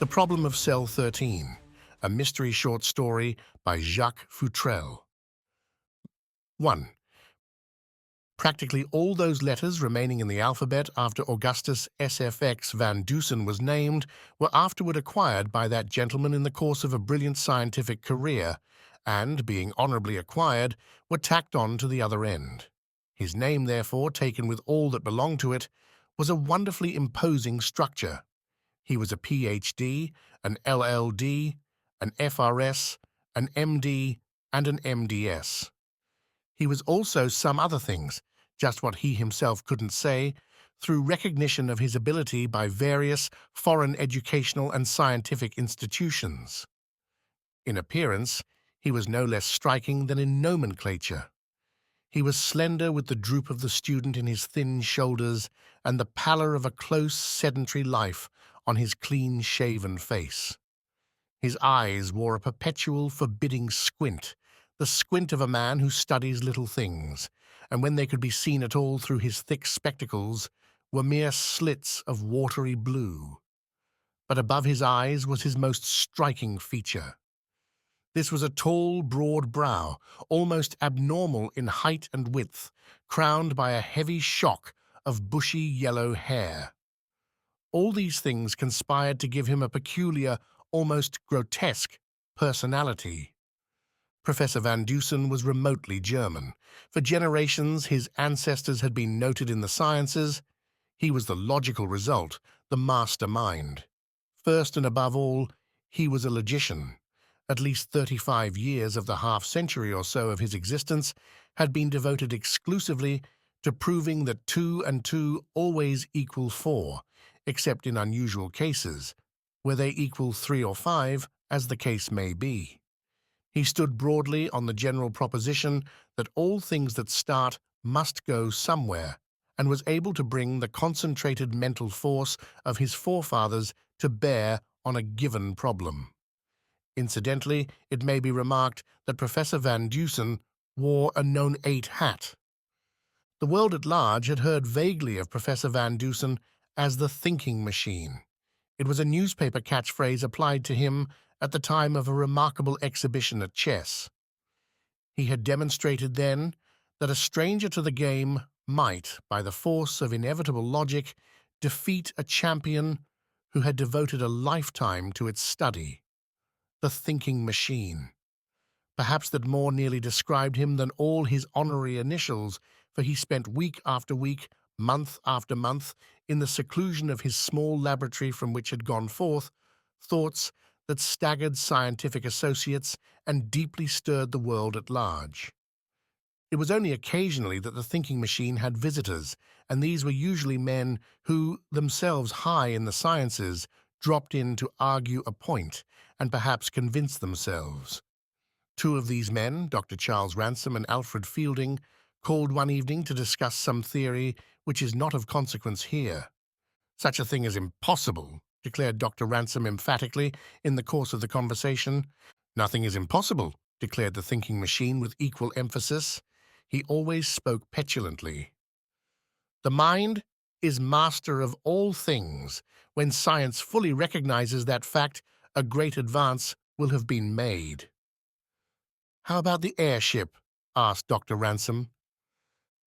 The Problem of Cell 13, a mystery short story by Jacques Futrelle. 1. Practically all those letters remaining in the alphabet after Augustus S. Van Dusen was named were afterward acquired by that gentleman in the course of a brilliant scientific career, and, being honourably acquired, were tacked on to the other end. His name, therefore, taken with all that belonged to it, was a wonderfully imposing structure. He was a Ph.D., an LL.D., an F.R.S., an M.D., and an M.D.S. He was also some other things, just what he himself couldn't say, through recognition of his ability by various foreign educational and scientific institutions. In appearance, he was no less striking than in nomenclature. He was slender with the droop of the student in his thin shoulders and the pallor of a close, sedentary life on his clean-shaven face. His eyes wore a perpetual, forbidding squint, the squint of a man who studies little things, and when they could be seen at all through his thick spectacles, were mere slits of watery blue. But above his eyes was his most striking feature. This was a tall, broad brow, almost abnormal in height and width, crowned by a heavy shock of bushy yellow hair. All these things conspired to give him a peculiar, almost grotesque, personality. Professor Van Dusen was remotely German. For generations his ancestors had been noted in the sciences. He was the logical result, the mastermind. First and above all, he was a logician. At least 35 years of the half-century or so of his existence had been devoted exclusively to proving that 2 and 2 always equal 4, except in unusual cases, where they equal 3 or 5, as the case may be. He stood broadly on the general proposition that all things that start must go somewhere, and was able to bring the concentrated mental force of his forefathers to bear on a given problem. Incidentally, it may be remarked that Professor Van Dusen wore a non-8 hat. The world at large had heard vaguely of Professor Van Dusen as the thinking machine. It was a newspaper catchphrase applied to him at the time of a remarkable exhibition at chess. He had demonstrated then that a stranger to the game might, by the force of inevitable logic, defeat a champion who had devoted a lifetime to its study. The thinking machine. Perhaps that more nearly described him than all his honorary initials, for he spent week after week, month after month, in the seclusion of his small laboratory from which had gone forth thoughts that staggered scientific associates and deeply stirred the world at large. It was only occasionally that the thinking machine had visitors, and these were usually men who, themselves high in the sciences, dropped in to argue a point and perhaps convince themselves. 2 of these men, Dr. Charles Ransom and Alfred Fielding, called one evening to discuss some theory which is not of consequence here. "Such a thing is impossible," declared Dr. Ransom emphatically in the course of the conversation. "Nothing is impossible," declared the thinking machine with equal emphasis. He always spoke petulantly. "The mind is master of all things. When science fully recognizes that fact, a great advance will have been made." "How about the airship?" asked Dr. Ransom.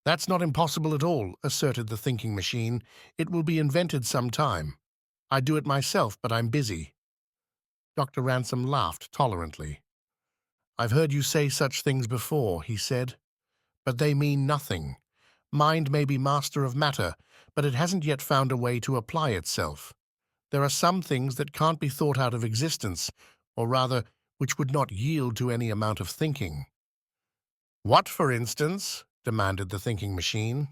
"That's not impossible at all," asserted the thinking machine. "It will be invented some time. I do it myself, but I'm busy." Dr. Ransom laughed tolerantly. "I've heard you say such things before," he said, "but they mean nothing. Mind may be master of matter, but it hasn't yet found a way to apply itself. There are some things that can't be thought out of existence, or rather, which would not yield to any amount of thinking." "What, for instance?" demanded the thinking machine.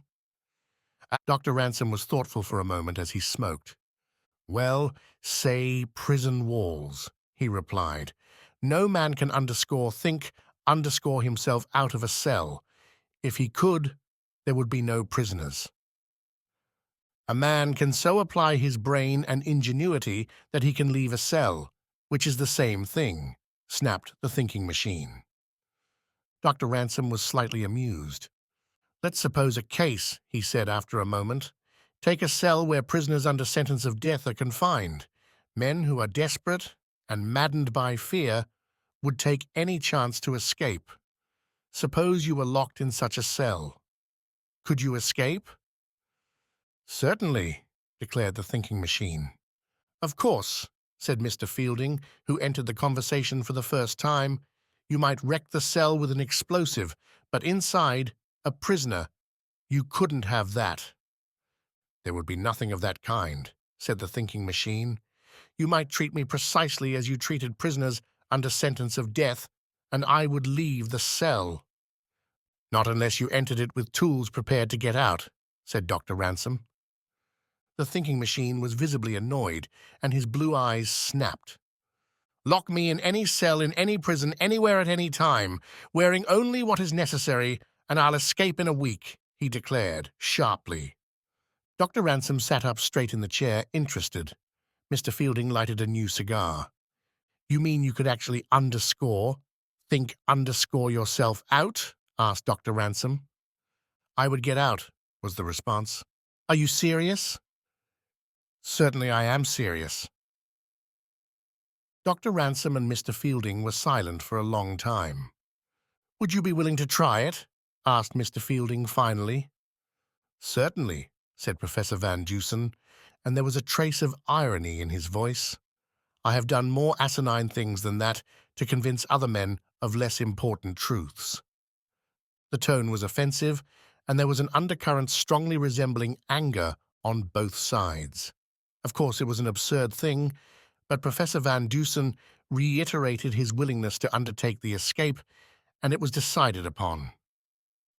Dr. Ransom was thoughtful for a moment as he smoked. "Well, say prison walls," he replied. "No man can underscore himself out of a cell. If he could, there would be no prisoners. A man can so apply his brain and ingenuity that he can leave a cell, which is the same thing," snapped the thinking machine. Dr. Ransom was slightly amused. "Let's suppose a case," he said after a moment. "Take a cell where prisoners under sentence of death are confined. Men who are desperate and maddened by fear would take any chance to escape. Suppose you were locked in such a cell. Could you escape? Certainly, declared the thinking machine. Of course, said Mr. Fielding, who entered the conversation for the first time. You might wreck the cell with an explosive, but inside, a prisoner, you couldn't have that. There would be nothing of that kind, said the thinking machine. You might treat me precisely as you treated prisoners under sentence of death, and I would leave the cell. Not unless you entered it with tools prepared to get out, said Dr. Ransom. The thinking machine was visibly annoyed, and his blue eyes snapped. Lock me in any cell in any prison anywhere at any time, wearing only what is necessary, and I'll escape in a week, he declared, sharply. Dr. Ransom sat up straight in the chair, interested. Mr. Fielding lighted a new cigar. You mean you could actually think yourself out? Asked Dr. Ransom. I would get out, was the response. Are you serious? Certainly I am serious. Dr. Ransom and Mr. Fielding were silent for a long time. Would you be willing to try it? Asked Mr. Fielding finally. Certainly, said Professor Van Dusen, and there was a trace of irony in his voice. I have done more asinine things than that to convince other men of less important truths. The tone was offensive, and there was an undercurrent strongly resembling anger on both sides. Of course, it was an absurd thing, but Professor Van Dusen reiterated his willingness to undertake the escape, and it was decided upon.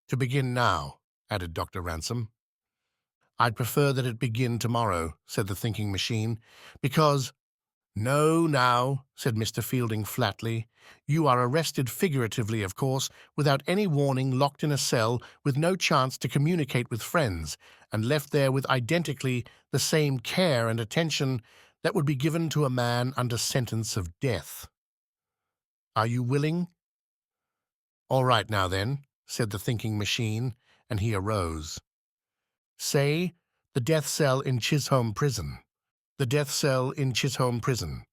To begin now, added Dr. Ransom. I'd prefer that it begin tomorrow, said the thinking machine, because— No, now, said Mr. Fielding flatly. You are arrested figuratively, of course, without any warning, locked in a cell, with no chance to communicate with friends, and left there with identically the same care and attention that would be given to a man under sentence of death. Are you willing? All right now then, said the thinking machine, and he arose. Say, the death cell in Chisholm Prison. The death cell in Chisholm Prison.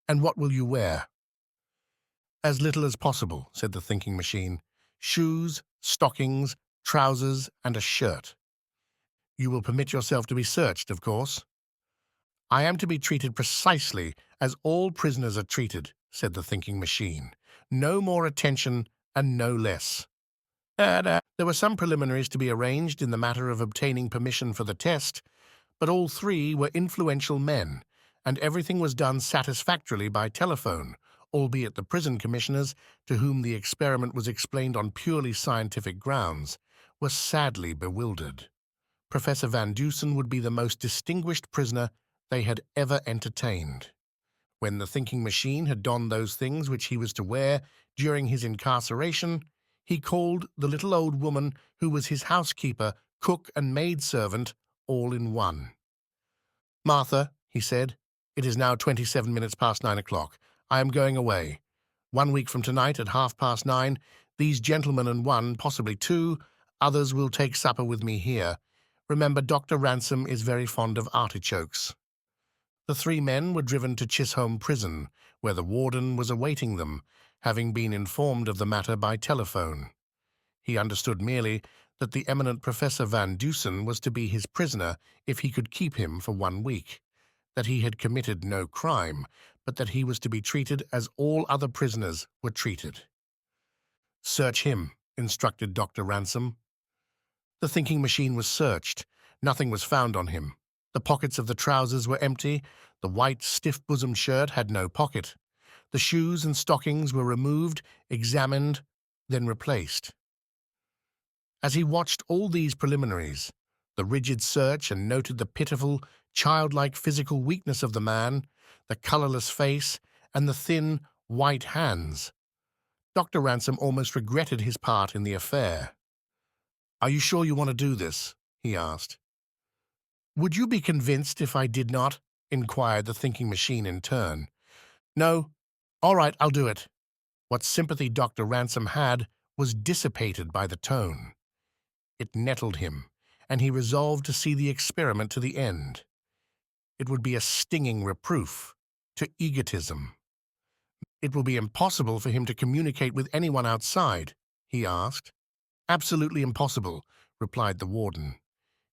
And what will you wear? As little as possible, said the thinking machine. Shoes, stockings, trousers, and a shirt. You will permit yourself to be searched, of course. I am to be treated precisely as all prisoners are treated, said the thinking machine. No more attention and no less. There were some preliminaries to be arranged in the matter of obtaining permission for the test, but all three were influential men, and everything was done satisfactorily by telephone, albeit the prison commissioners, to whom the experiment was explained on purely scientific grounds, were sadly bewildered. Professor Van Dusen would be the most distinguished prisoner they had ever entertained. When the thinking machine had donned those things which he was to wear during his incarceration, he called the little old woman who was his housekeeper, cook, and maidservant all in one. Martha, he said, it is now 27 minutes past 9 o'clock. I am going away. 1 week from tonight at 9:30, these gentlemen and one, possibly two, others will take supper with me here. Remember, Dr. Ransom is very fond of artichokes. The three men were driven to Chisholm Prison, where the warden was awaiting them, having been informed of the matter by telephone. He understood merely that the eminent Professor Van Dusen was to be his prisoner if he could keep him for 1 week, that he had committed no crime, but that he was to be treated as all other prisoners were treated. Search him, instructed Dr. Ransom. The thinking machine was searched. Nothing was found on him. The pockets of the trousers were empty. The white, stiff-bosomed shirt had no pocket. The shoes and stockings were removed, examined, then replaced. As he watched all these preliminaries, the rigid search, and noted the pitiful, childlike physical weakness of the man, the colorless face, and the thin, white hands, Dr. Ransom almost regretted his part in the affair. "Are you sure you want to do this?" he asked. "Would you be convinced if I did not?" inquired the thinking machine in turn. "No. All right, I'll do it." What sympathy Dr. Ransom had was dissipated by the tone. It nettled him, and he resolved to see the experiment to the end. It would be a stinging reproof, to egotism. "It will be impossible for him to communicate with anyone outside?" he asked. "Absolutely impossible," replied the warden.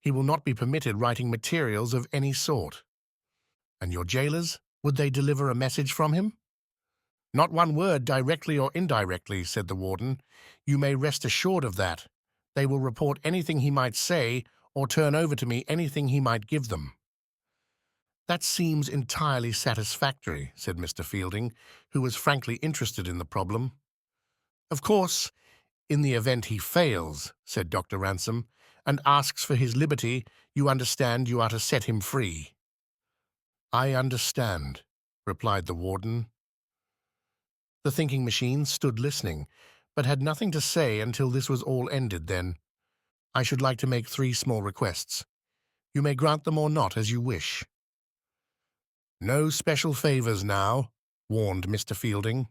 "He will not be permitted writing materials of any sort." "And your jailers, would they deliver a message from him?" "Not one word, directly or indirectly," said the warden. "You may rest assured of that. They will report anything he might say or turn over to me anything he might give them." "That seems entirely satisfactory," said Mr. Fielding, who was frankly interested in the problem. "Of course, in the event he fails," said Dr. Ransom, "and asks for his liberty, you understand you are to set him free." "I understand," replied the warden. The thinking machine stood listening, but had nothing to say until this was all ended. Then, "I should like to make 3 small requests. You may grant them or not as you wish." "No special favors now," warned Mr. Fielding.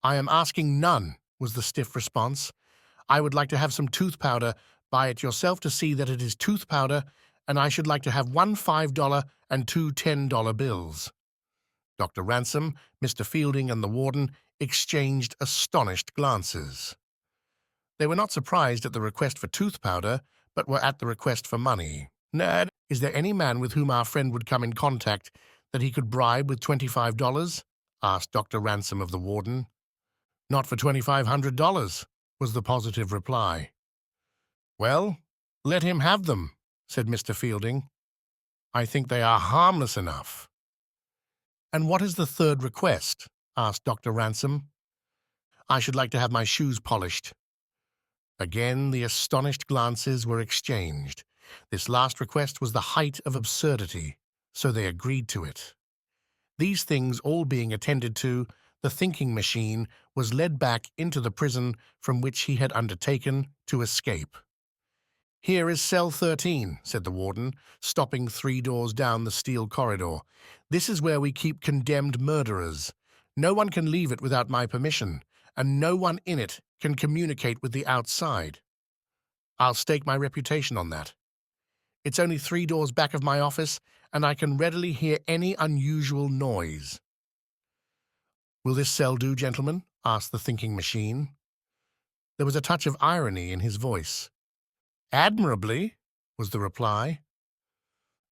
"I am asking none," was the stiff response. "I would like to have some tooth powder. Buy it yourself to see that it is tooth powder, and I should like to have 1 $5 and 2 $10 bills." Dr. Ransom, Mr. Fielding, and the warden exchanged astonished glances. They were not surprised at the request for tooth powder, but were at the request for money. "Ned, is there any man with whom our friend would come in contact that he could bribe with $25? asked Dr. Ransom of the warden. "Not for $2,500, was the positive reply. "Well, let him have them," said Mr. Fielding. "I think they are harmless enough." "And what is the third request?" asked Dr. Ransom. "I should like to have my shoes polished." Again the astonished glances were exchanged. This last request was the height of absurdity, so they agreed to it. These things all being attended to, the thinking machine was led back into the prison from which he had undertaken to escape. "Here is cell 13, said the warden, stopping 3 doors down the steel corridor. "This is where we keep condemned murderers. No one can leave it without my permission, and no one in it can communicate with the outside. I'll stake my reputation on that. It's only 3 doors back of my office, and I can readily hear any unusual noise." "Will this cell do, gentlemen?" asked the thinking machine. There was a touch of irony in his voice. "Admirably," was the reply.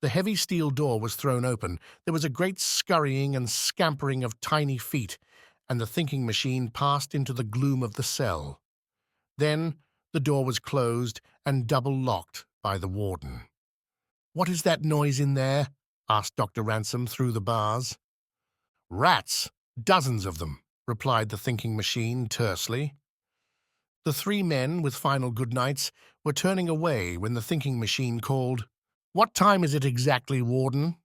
The heavy steel door was thrown open. There was a great scurrying and scampering of tiny feet, and the thinking machine passed into the gloom of the cell. Then the door was closed and double-locked by the warden. "What is that noise in there?" asked Dr. Ransom through the bars. "Rats, dozens of them," replied the thinking machine tersely. The 3 men, with final goodnights, were turning away when the thinking machine called, "What time is it exactly, warden?"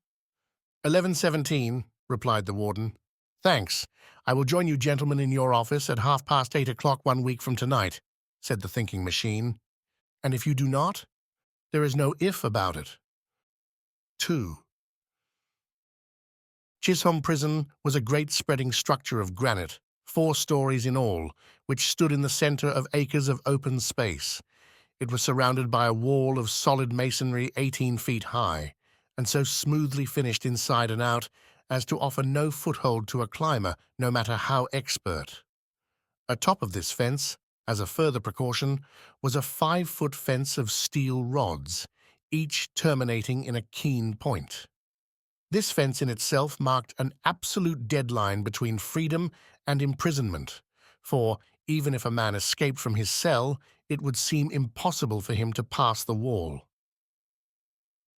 11:17, replied the warden. "Thanks. I will join you gentlemen in your office at 8:30 1 week from tonight," said the thinking machine. "And if you do not, there is no if about it." 2. Chisholm Prison was a great spreading structure of granite, 4 stories in all, which stood in the center of acres of open space. It was surrounded by a wall of solid masonry 18 feet high, and so smoothly finished inside and out as to offer no foothold to a climber, no matter how expert. Atop of this fence, as a further precaution, was a 5-foot fence of steel rods, each terminating in a keen point. This fence in itself marked an absolute deadline between freedom and imprisonment, for even if a man escaped from his cell, it would seem impossible for him to pass the wall.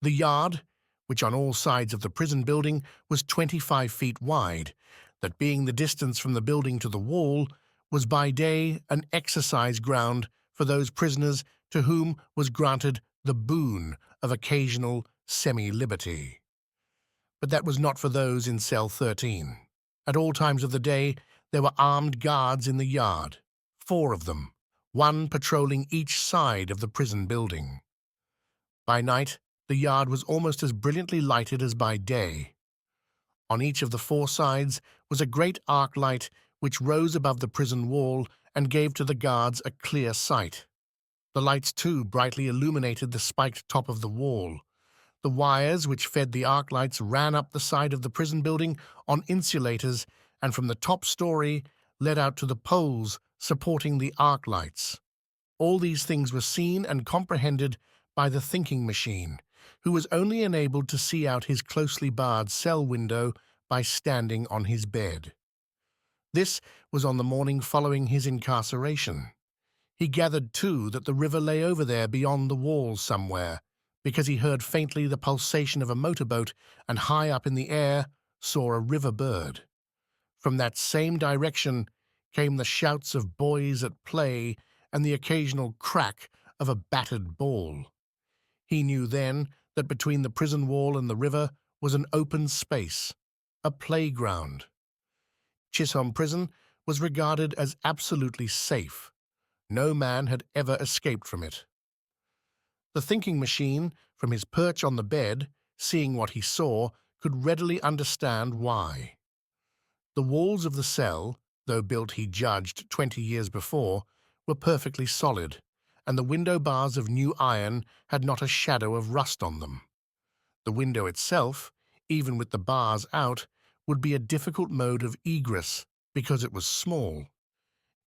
The yard, which on all sides of the prison building was 25 feet wide, that being the distance from the building to the wall, was by day an exercise ground for those prisoners to whom was granted the boon of occasional semi-liberty. But that was not for those in cell 13. At all times of the day, there were armed guards in the yard, 4 of them, 1 patrolling each side of the prison building. By night, the yard was almost as brilliantly lighted as by day. On each of the 4 sides was a great arc light which rose above the prison wall and gave to the guards a clear sight. The lights, too, brightly illuminated the spiked top of the wall. The wires which fed the arc lights ran up the side of the prison building on insulators and from the top story led out to the poles supporting the arc lights. All these things were seen and comprehended by the thinking machine, who was only enabled to see out his closely barred cell window by standing on his bed. This was on the morning following his incarceration. He gathered, too, that the river lay over there beyond the walls somewhere, because he heard faintly the pulsation of a motorboat and high up in the air saw a river bird. From that same direction came the shouts of boys at play and the occasional crack of a battered ball. He knew then that between the prison wall and the river was an open space, a playground. Chisholm Prison was regarded as absolutely safe. No man had ever escaped from it. The thinking machine, from his perch on the bed, seeing what he saw, could readily understand why. The walls of the cell, though built, he judged, 20 years before, were perfectly solid, and the window bars of new iron had not a shadow of rust on them. The window itself, even with the bars out, would be a difficult mode of egress because it was small.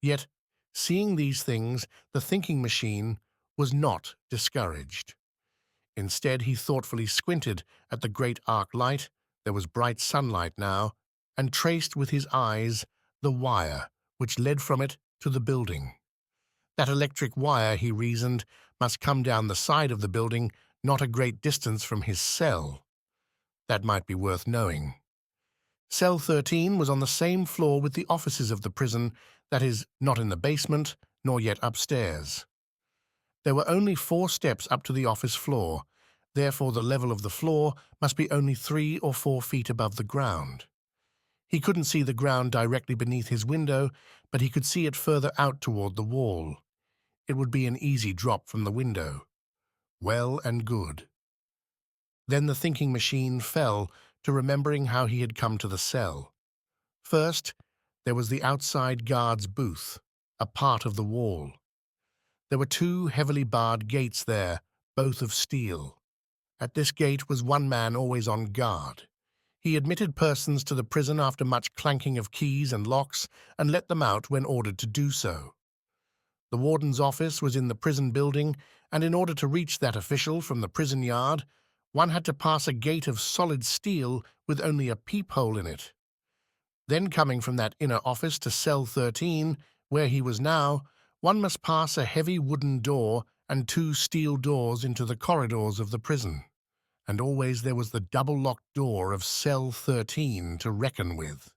Yet, seeing these things, the thinking machine was not discouraged. Instead, he thoughtfully squinted at the great arc light, there was bright sunlight now, and traced with his eyes the wire which led from it to the building. That electric wire, he reasoned, must come down the side of the building, not a great distance from his cell. That might be worth knowing. Cell 13 was on the same floor with the offices of the prison, that is, not in the basement, nor yet upstairs. There were only 4 steps up to the office floor, therefore the level of the floor must be only 3 or 4 feet above the ground. He couldn't see the ground directly beneath his window, but he could see it further out toward the wall. It would be an easy drop from the window. Well and good. Then the thinking machine fell to remembering how he had come to the cell. First, there was the outside guard's booth, a part of the wall. There were 2 heavily barred gates there, both of steel. At this gate was one man always on guard. He admitted persons to the prison after much clanking of keys and locks and let them out when ordered to do so. The warden's office was in the prison building, and in order to reach that official from the prison yard, one had to pass a gate of solid steel with only a peephole in it. Then coming from that inner office to cell 13, where he was now, one must pass a heavy wooden door and 2 steel doors into the corridors of the prison. And always there was the double-locked door of cell 13 to reckon with.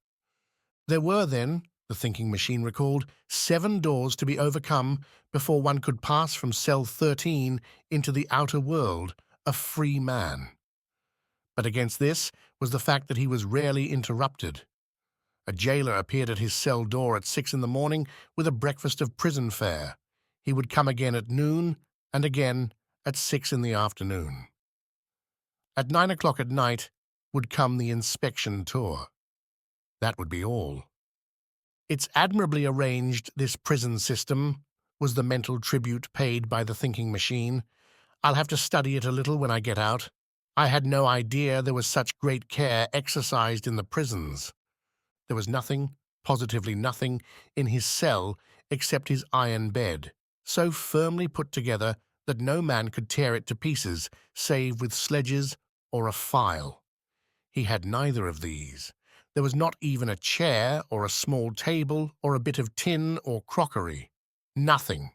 There were then, the thinking machine recalled, 7 doors to be overcome before one could pass from cell 13 into the outer world, a free man. But against this was the fact that he was rarely interrupted. A jailer appeared at his cell door at 6 in the morning with a breakfast of prison fare. He would come again at noon, and again at 6 in the afternoon. At 9 o'clock at night would come the inspection tour. That would be all. It's admirably arranged, this prison system, was the mental tribute paid by the thinking machine. I'll have to study it a little when I get out. I had no idea there was such great care exercised in the prisons. There was nothing, positively nothing, in his cell except his iron bed, so firmly put together that no man could tear it to pieces, save with sledges or a file. He had neither of these. There was not even a chair or a small table or a bit of tin or crockery. Nothing.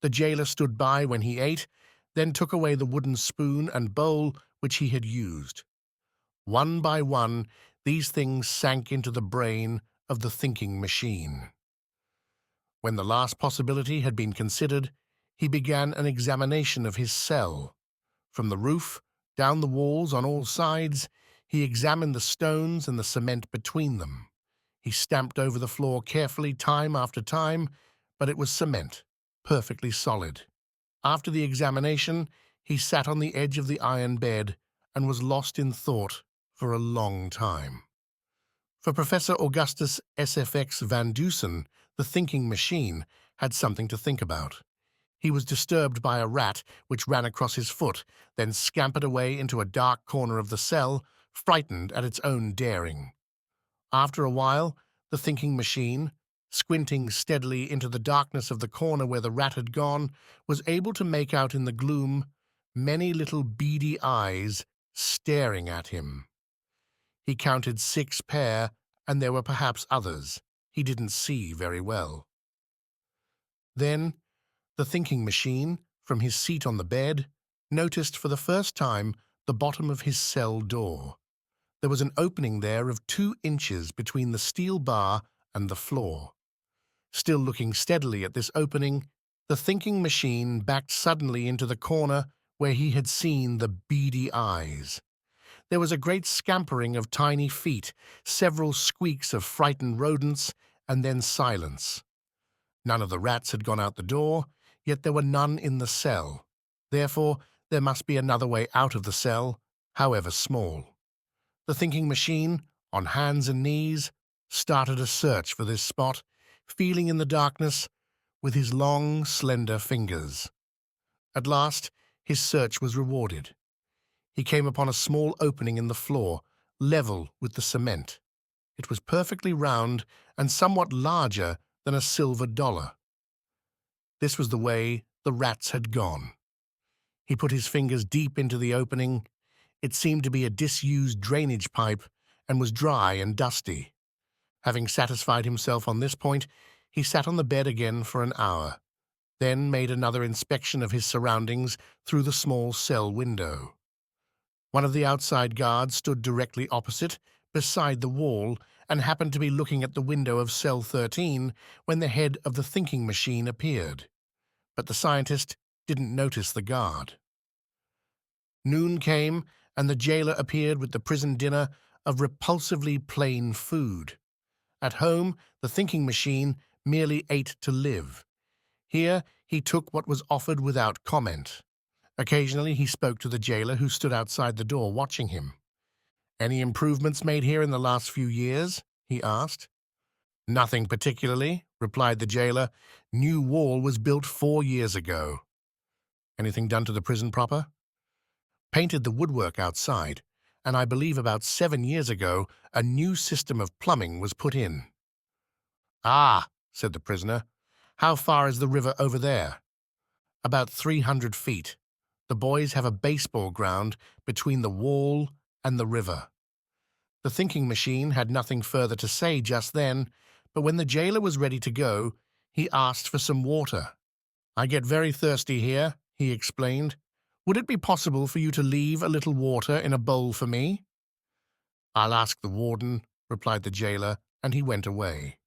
The jailer stood by when he ate, then took away the wooden spoon and bowl which he had used. One by one, these things sank into the brain of the thinking machine. When the last possibility had been considered, he began an examination of his cell. From the roof, down the walls on all sides, he examined the stones and the cement between them. He stamped over the floor carefully time after time, but it was cement, perfectly solid. After the examination, he sat on the edge of the iron bed and was lost in thought for a long time. For Professor Augustus S. van Dusen, the thinking machine had something to think about. He was disturbed by a rat which ran across his foot, then scampered away into a dark corner of the cell, frightened at its own daring. After a while, the thinking machine, squinting steadily into the darkness of the corner where the rat had gone, was able to make out in the gloom many little beady eyes staring at him. He counted 6 pair, and there were perhaps others. He didn't see very well. Then the thinking machine, from his seat on the bed, noticed for the first time the bottom of his cell door. There was an opening there of 2 inches between the steel bar and the floor. Still looking steadily at this opening, the thinking machine backed suddenly into the corner where he had seen the beady eyes. There was a great scampering of tiny feet, several squeaks of frightened rodents, and then silence. None of the rats had gone out the door, yet there were none in the cell. Therefore, there must be another way out of the cell, however small. The thinking machine, on hands and knees, started a search for this spot, feeling in the darkness with his long, slender fingers. At last, his search was rewarded. He came upon a small opening in the floor, level with the cement. It was perfectly round and somewhat larger than a silver dollar. This was the way the rats had gone. He put his fingers deep into the opening. It seemed to be a disused drainage pipe and was dry and dusty. Having satisfied himself on this point, he sat on the bed again for an hour, then made another inspection of his surroundings through the small cell window. One of the outside guards stood directly opposite, beside the wall, and happened to be looking at the window of cell 13 when the head of the thinking machine appeared. But the scientist didn't notice the guard. Noon came, and the jailer appeared with the prison dinner of repulsively plain food. At home, the thinking machine merely ate to live. Here, he took what was offered without comment. Occasionally, he spoke to the jailer who stood outside the door watching him. "Any improvements made here in the last few years?" he asked. "Nothing particularly," replied the jailer. "New wall was built 4 years ago." "Anything done to the prison proper?" "Painted the woodwork outside, and I believe about 7 years ago a new system of plumbing was put in." "Ah," said the prisoner. "How far is the river over there?" "About 300 feet. The boys have a baseball ground between the wall and the river." The thinking machine had nothing further to say just then, but when the jailer was ready to go, he asked for some water. "I get very thirsty here," he explained. "Would it be possible for you to leave a little water in a bowl for me?" "I'll ask the warden," replied the jailer, and he went away.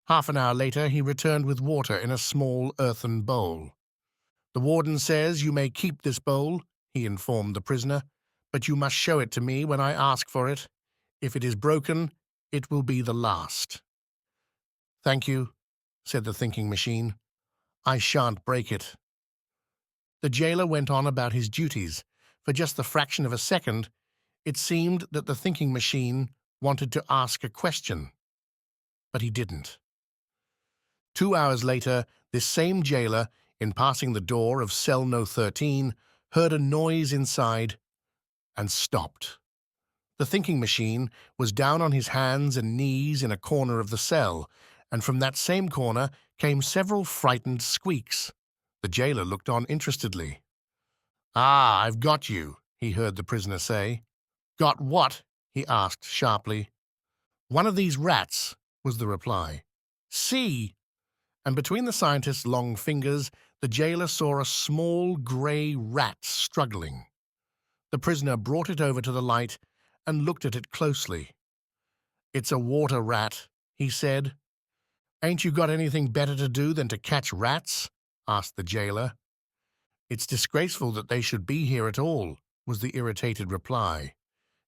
Half an hour later, he returned with water in a small earthen bowl. "The warden says you may keep this bowl," he informed the prisoner, "but you must show it to me when I ask for it. If it is broken, it will be the last." "Thank you," said the thinking machine. "I shan't break it." The jailer went on about his duties. For just the fraction of a second, it seemed that the thinking machine wanted to ask a question, but he didn't. 2 hours later, this same jailer, in passing the door of cell No. 13, heard a noise inside and stopped. The thinking machine was down on his hands and knees in a corner of the cell, and from that same corner came several frightened squeaks. The jailer looked on interestedly. "Ah, I've got you," he heard the prisoner say. "Got what?" he asked sharply. "One of these rats," was the reply. "See!" And between the scientist's long fingers, the jailer saw a small grey rat struggling. The prisoner brought it over to the light and looked at it closely. "It's a water rat," he said. "Ain't you got anything better to do than to catch rats?" asked the jailer. "It's disgraceful that they should be here at all," was the irritated reply.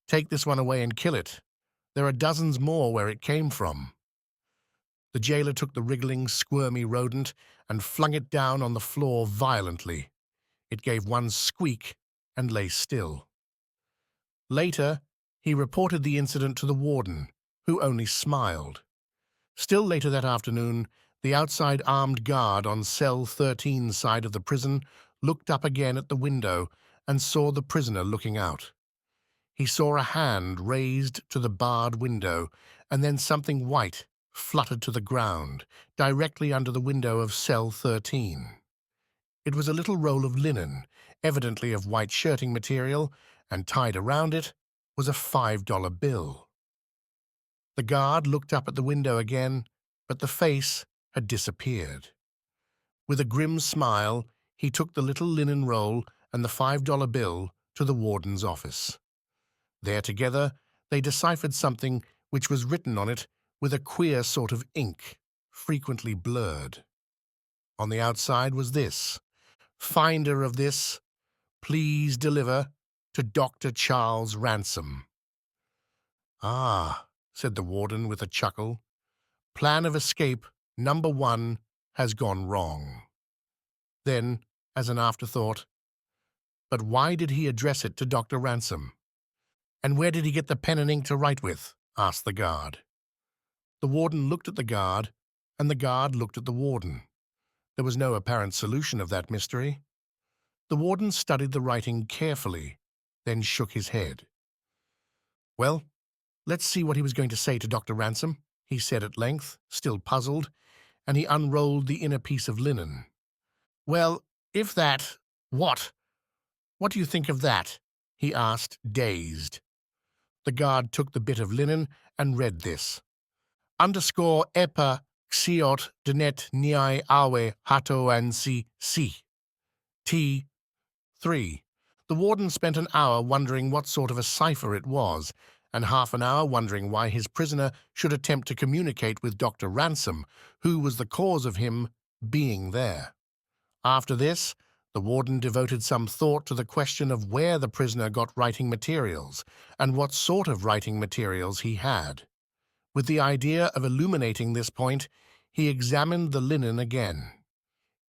"Take this one away and kill it. There are dozens more where it came from." The jailer took the wriggling, squirmy rodent and flung it down on the floor violently. It gave one squeak and lay still. Later, he reported the incident to the warden, who only smiled. Still later that afternoon, The outside armed guard on cell 13's side of the prison looked up again at the window and saw the prisoner looking out. He saw a hand raised to the barred window, and then something white fluttered to the ground, directly under the window of cell 13. It was a little roll of linen, evidently of white shirting material, and tied around it was a $5 bill. The guard looked up at the window again, but the face had disappeared. With a grim smile, he took the little linen roll and the $5 bill to the warden's office. There together, they deciphered something which was written on it with a queer sort of ink, frequently blurred. On the outside was this: "Finder of this, please deliver to Dr. Charles Ransom." "Ah," said the warden with a chuckle. "Plan of escape number 1 has gone wrong." Then, as an afterthought, "But why did he address it to Dr. Ransom?" "And where did he get the pen and ink to write with?" asked the guard. The warden looked at the guard, and the guard looked at the warden. There was no apparent solution of that mystery. The warden studied the writing carefully, then shook his head. "Well, let's see what he was going to say to Dr. Ransom," he said at length, still puzzled, and he unrolled the inner piece of linen. "Well, if that— What do you think of that?" he asked, dazed. The guard took the bit of linen and read this: "Underscore epa xiot denet niai awe hato and si. T. 3. The warden spent an hour wondering what sort of a cipher it was, and half an hour wondering why his prisoner should attempt to communicate with Dr. Ransom, who was the cause of him being there. After this, the warden devoted some thought to the question of where the prisoner got writing materials, and what sort of writing materials he had. With the idea of illuminating this point, he examined the linen again.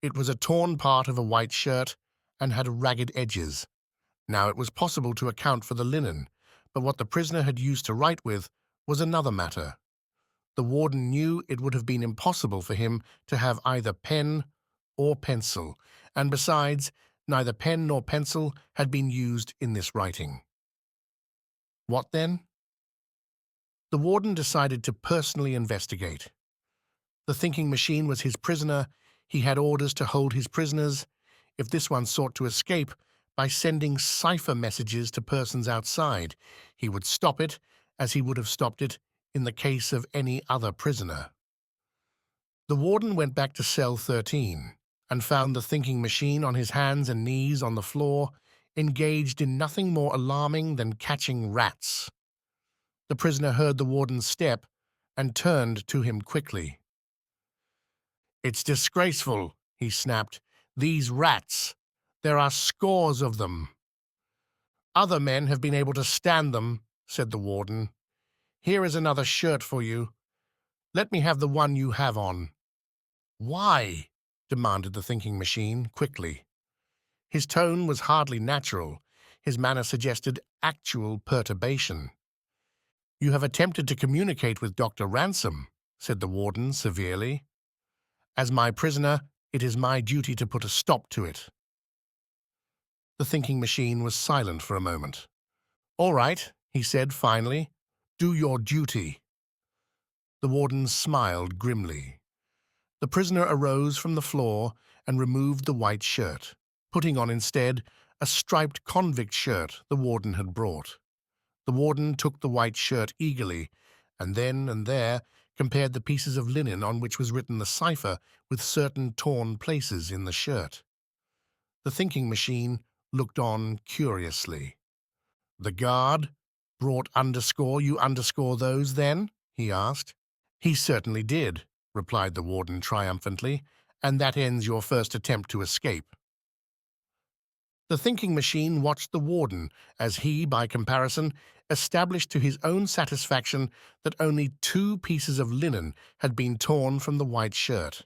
It was a torn part of a white shirt and had ragged edges. Now it was possible to account for the linen, but what the prisoner had used to write with was another matter. The warden knew it would have been impossible for him to have either pen or pencil, and besides, neither pen nor pencil had been used in this writing. What then? The warden decided to personally investigate. The thinking machine was his prisoner. He had orders to hold his prisoners, if this one sought to escape, by sending cipher messages to persons outside. He would stop it, as he would have stopped it in the case of any other prisoner. The warden went back to cell 13 and found the thinking machine on his hands and knees on the floor, engaged in nothing more alarming than catching rats. The prisoner heard the warden's step and turned to him quickly. "It's disgraceful," he snapped. "These rats. There are scores of them." "Other men have been able to stand them," said the warden. "Here is another shirt for you. Let me have the one you have on." "Why?" demanded the thinking machine quickly. His tone was hardly natural. His manner suggested actual perturbation. "You have attempted to communicate with Dr. Ransom," said the warden severely. "As my prisoner, it is my duty to put a stop to it." The thinking machine was silent for a moment. "All right," he said finally. "Do your duty." The warden smiled grimly. The prisoner arose from the floor and removed the white shirt, putting on instead a striped convict shirt the warden had brought. The warden took the white shirt eagerly, and then and there compared the pieces of linen on which was written the cipher with certain torn places in the shirt. The thinking machine looked on curiously. "The guard brought you underscore those, then?" he asked. "He certainly did," replied the warden triumphantly, "and that ends your first attempt to escape." The thinking machine watched the warden as he, by comparison, established to his own satisfaction that only 2 pieces of linen had been torn from the white shirt.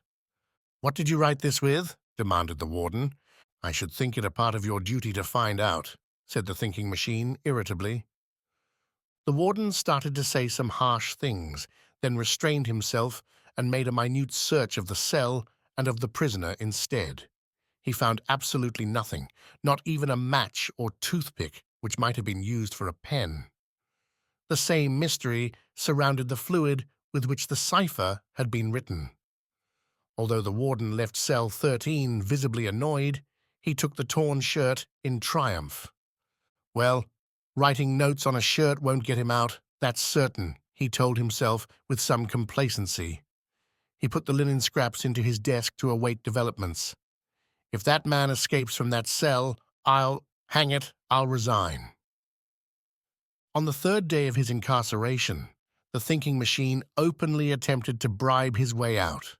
"What did you write this with?" demanded the warden. "I should think it a part of your duty to find out," said the thinking machine irritably. The warden started to say some harsh things, then restrained himself and made a minute search of the cell and of the prisoner instead. He found absolutely nothing, not even a match or toothpick which might have been used for a pen. The same mystery surrounded the fluid with which the cipher had been written. Although the warden left cell 13 visibly annoyed, he took the torn shirt in triumph. Well, writing notes on a shirt won't get him out, that's certain, he told himself with some complacency. He put the linen scraps into his desk to await developments. If that man escapes from that cell, I'll resign. On the third day of his incarceration, the thinking machine openly attempted to bribe his way out.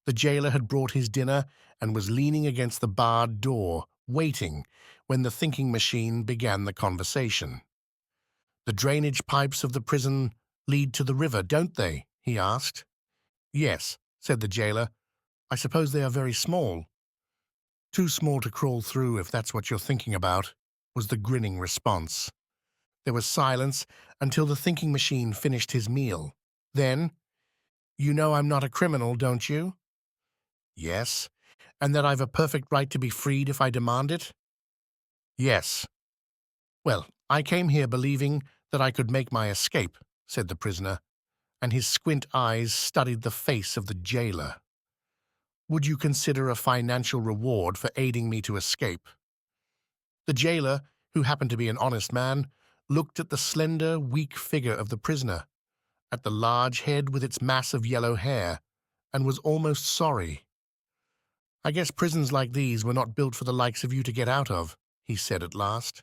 The jailer had brought his dinner and was leaning against the barred door, waiting, when the thinking machine began the conversation. "The drainage pipes of the prison lead to the river, don't they?" he asked. "Yes," said the jailer. "I suppose they are very small." "Too small to crawl through, if that's what you're thinking about," was the grinning response. There was silence until the thinking machine finished his meal. Then, "You know I'm not a criminal, don't you?" "Yes." "And that I've a perfect right to be freed if I demand it?" "Yes." "Well, I came here believing that I could make my escape," said the prisoner, and his squint eyes studied the face of the jailer. "Would you consider a financial reward for aiding me to escape?" The jailer, who happened to be an honest man, looked at the slender, weak figure of the prisoner, at the large head with its mass of yellow hair, and was almost sorry. "I guess prisons like these were not built for the likes of you to get out of," he said at last.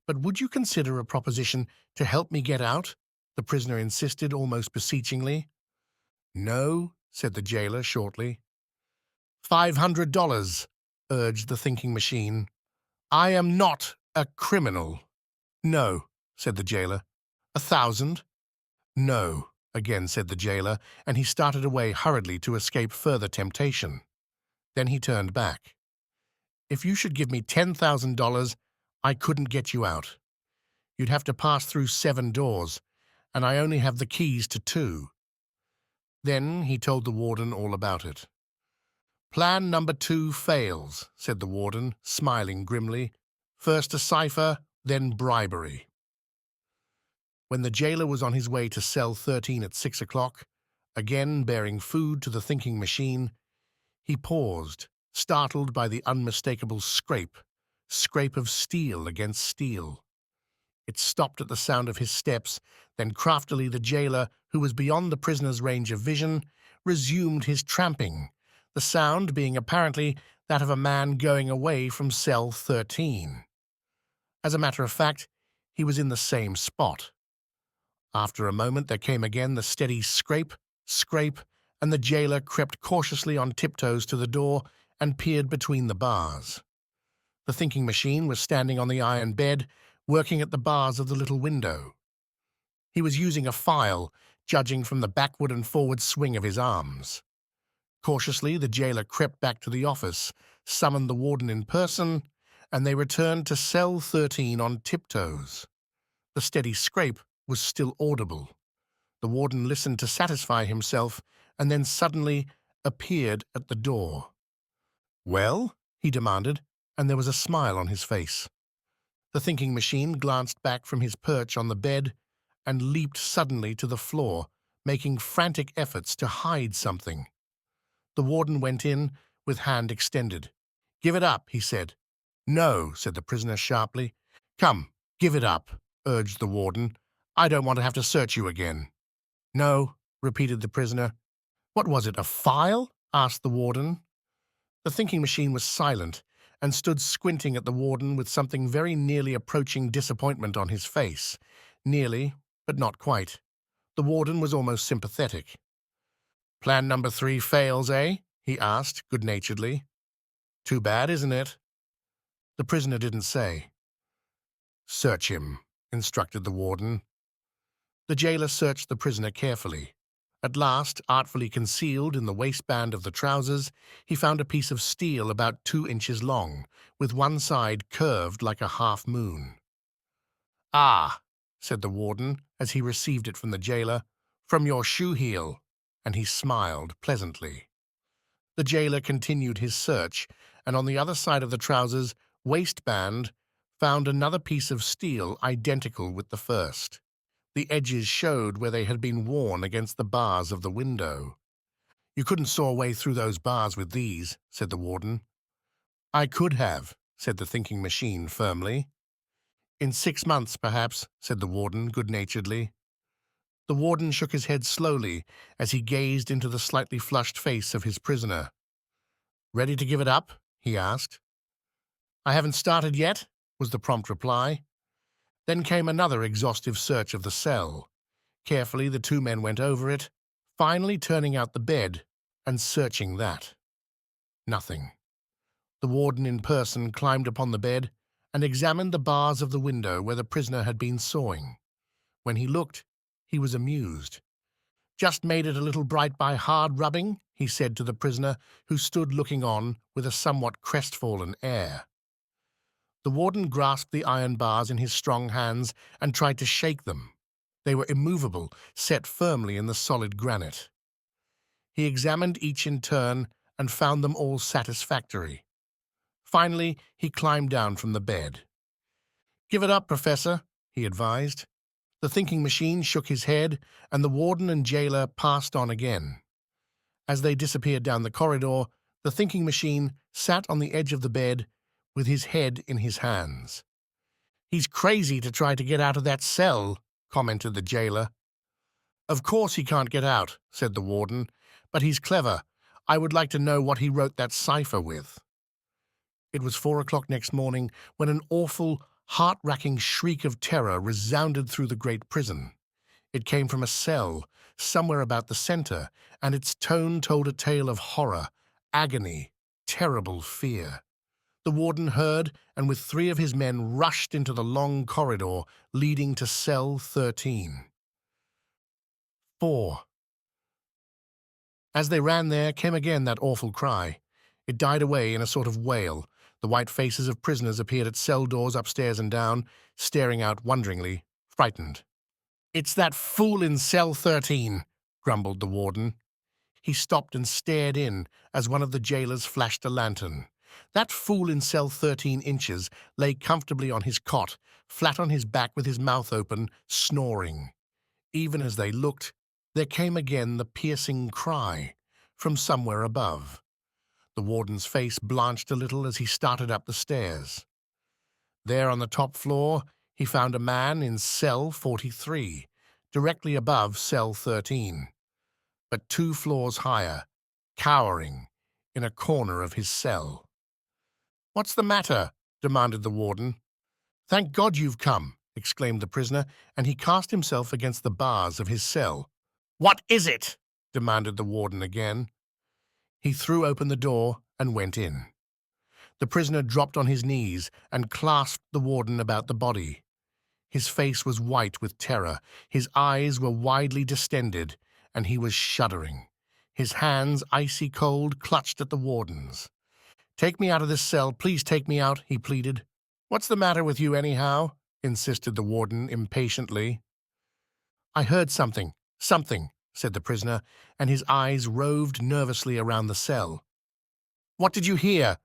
"But would you consider a proposition to help me get out?" the prisoner insisted almost beseechingly. "No," said the jailer shortly. $500, urged the thinking machine. "I am not a criminal." "No," said the jailer. 1,000? "No," again said the jailer, and he started away hurriedly to escape further temptation. Then he turned back. "If you should give me $10,000, I couldn't get you out. You'd have to pass through 7 doors, and I only have the keys to 2. Then he told the warden all about it. "Plan number 2 fails," said the warden, smiling grimly. "First a cipher, then bribery." When the jailer was on his way to cell 13 at 6 o'clock, again bearing food to the thinking machine, he paused, startled by the unmistakable scrape of steel against steel. It stopped at the sound of his steps, then craftily the jailer, who was beyond the prisoner's range of vision, resumed his tramping, the sound being apparently that of a man going away from cell 13. As a matter of fact, he was in the same spot. After a moment there came again the steady scrape, and the jailer crept cautiously on tiptoes to the door and peered between the bars. The thinking machine was standing on the iron bed, working at the bars of the little window. He was using a file, judging from the backward and forward swing of his arms. Cautiously, the jailer crept back to the office, summoned the warden in person, and they returned to cell 13 on tiptoes. The steady scrape was still audible. The warden listened to satisfy himself, and then suddenly appeared at the door. "Well?" he demanded, and there was a smile on his face. The thinking machine glanced back from his perch on the bed and leaped suddenly to the floor, making frantic efforts to hide something. The warden went in, with hand extended. "Give it up," he said. "No," said the prisoner sharply. "Come, give it up," urged the warden. "I don't want to have to search you again." "No," repeated the prisoner. "What was it, a file?" asked the warden. The thinking machine was silent and stood squinting at the warden with something very nearly approaching disappointment on his face. Nearly, but not quite. The warden was almost sympathetic. "Plan number 3 fails, eh?" he asked good-naturedly. "Too bad, isn't it?" The prisoner didn't say. "Search him," instructed the warden. The jailer searched the prisoner carefully. At last, artfully concealed in the waistband of the trousers, he found a piece of steel about 2 inches long, with one side curved like a half-moon. "Ah," said the warden, as he received it from the jailer, "from your shoe heel," and he smiled pleasantly. The jailer continued his search, and on the other side of the trousers' waistband found another piece of steel identical with the first. The edges showed where they had been worn against the bars of the window. "You couldn't saw a way through those bars with these," said the warden. "I could have," said the thinking machine firmly. "In 6 months, perhaps," said the warden good-naturedly. The warden shook his head slowly as he gazed into the slightly flushed face of his prisoner. "Ready to give it up?" he asked. "I haven't started yet," was the prompt reply. Then came another exhaustive search of the cell. Carefully, the two men went over it, finally turning out the bed and searching that. Nothing. The warden in person climbed upon the bed and examined the bars of the window where the prisoner had been sawing. When he looked, he was amused. "Just made it a little bright by hard rubbing," he said to the prisoner, who stood looking on with a somewhat crestfallen air. The warden grasped the iron bars in his strong hands and tried to shake them. They were immovable, set firmly in the solid granite. He examined each in turn and found them all satisfactory. Finally, he climbed down from the bed. "Give it up, Professor," he advised. The thinking machine shook his head, and the warden and jailer passed on again. As they disappeared down the corridor, the thinking machine sat on the edge of the bed with his head in his hands. "He's crazy to try to get out of that cell," commented the jailer. "Of course he can't get out," said the warden, "but he's clever. I would like to know what he wrote that cipher with." It was 4 o'clock next morning when an awful, heart-racking shriek of terror resounded through the great prison. It came from a cell, somewhere about the center, and its tone told a tale of horror, agony, terrible fear. The warden heard, and with 3 of his men rushed into the long corridor leading to cell 13. 4. As they ran there came again that awful cry. It died away in a sort of wail. The white faces of prisoners appeared at cell doors upstairs and down, staring out wonderingly, frightened. "It's that fool in cell 13, grumbled the warden. He stopped and stared in as one of the jailers flashed a lantern. That fool in cell 13 inches lay comfortably on his cot, flat on his back with his mouth open, snoring. Even as they looked, there came again the piercing cry from somewhere above. The warden's face blanched a little as he started up the stairs. There on the top floor, he found a man in cell 43, directly above cell 13, but 2 floors higher, cowering in a corner of his cell. "What's the matter?" demanded the warden. "Thank God you've come," exclaimed the prisoner, and he cast himself against the bars of his cell. "What is it?" demanded the warden again. He threw open the door and went in. The prisoner dropped on his knees and clasped the warden about the body. His face was white with terror, his eyes were widely distended, and he was shuddering. His hands, icy cold, clutched at the warden's. "Take me out of this cell, please take me out," he pleaded. "What's the matter with you, anyhow?" insisted the warden impatiently. "I heard something, said the prisoner, and his eyes roved nervously around the cell. "What did you hear?"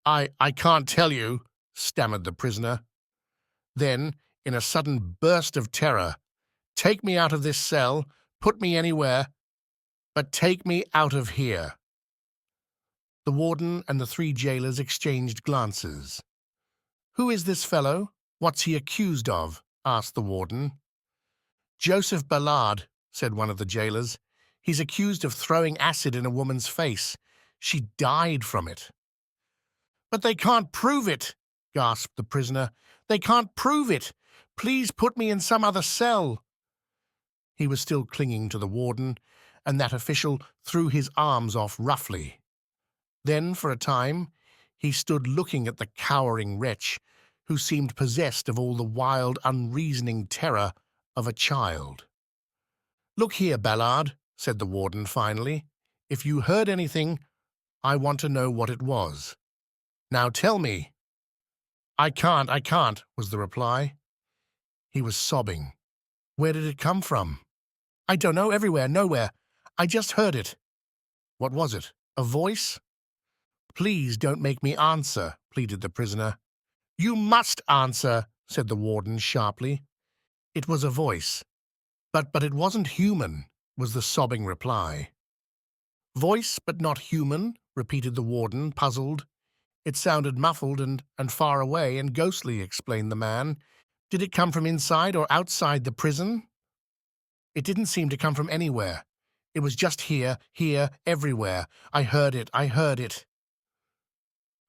I can't tell you," stammered the prisoner. Then, in a sudden burst of terror, "Take me out of this cell, put me anywhere, but take me out of here." The warden and the 3 jailers exchanged glances. "Who is this fellow? What's he accused of?" asked the warden. "Joseph Ballard," said one of the jailers. "He's accused of throwing acid in a woman's face. She died from it." "But they can't prove it," gasped the prisoner. "They can't prove it. Please put me in some other cell." He was still clinging to the warden, and that official threw his arms off roughly. Then, for a time, he stood looking at the cowering wretch, who seemed possessed of all the wild, unreasoning terror of a child. "Look here, Ballard," said the warden finally. "If you heard anything, I want to know what it was. Now tell me." I can't," was the reply. He was sobbing. "Where did it come from?" "I don't know, everywhere, nowhere. I just heard it. What was it? A voice? Please don't make me answer, pleaded the prisoner. You must answer, said the warden sharply. It was a voice. But it wasn't human, was the sobbing reply. Voice but not human, repeated the warden, puzzled. It sounded muffled and far away and ghostly, explained the man. Did it come from inside or outside the prison? It didn't seem to come from anywhere. It was just here, everywhere. I heard it, I heard it.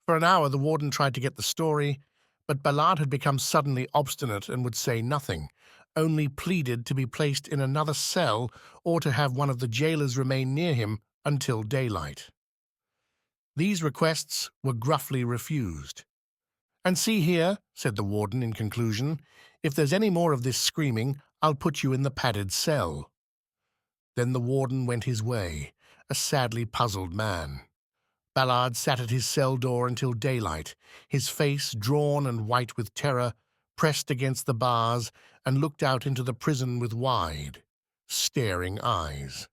For an hour the warden tried to get the story, but Ballard had become suddenly obstinate and would say nothing, only pleaded to be placed in another cell or to have one of the jailers remain near him until daylight. These requests were gruffly refused. And see here, said the warden in conclusion, if there's any more of this screaming, I'll put you in the padded cell. Then the warden went his way, a sadly puzzled man. Ballard sat at his cell door until daylight, his face, drawn and white with terror, pressed against the bars and looked out into the prison with wide, staring eyes.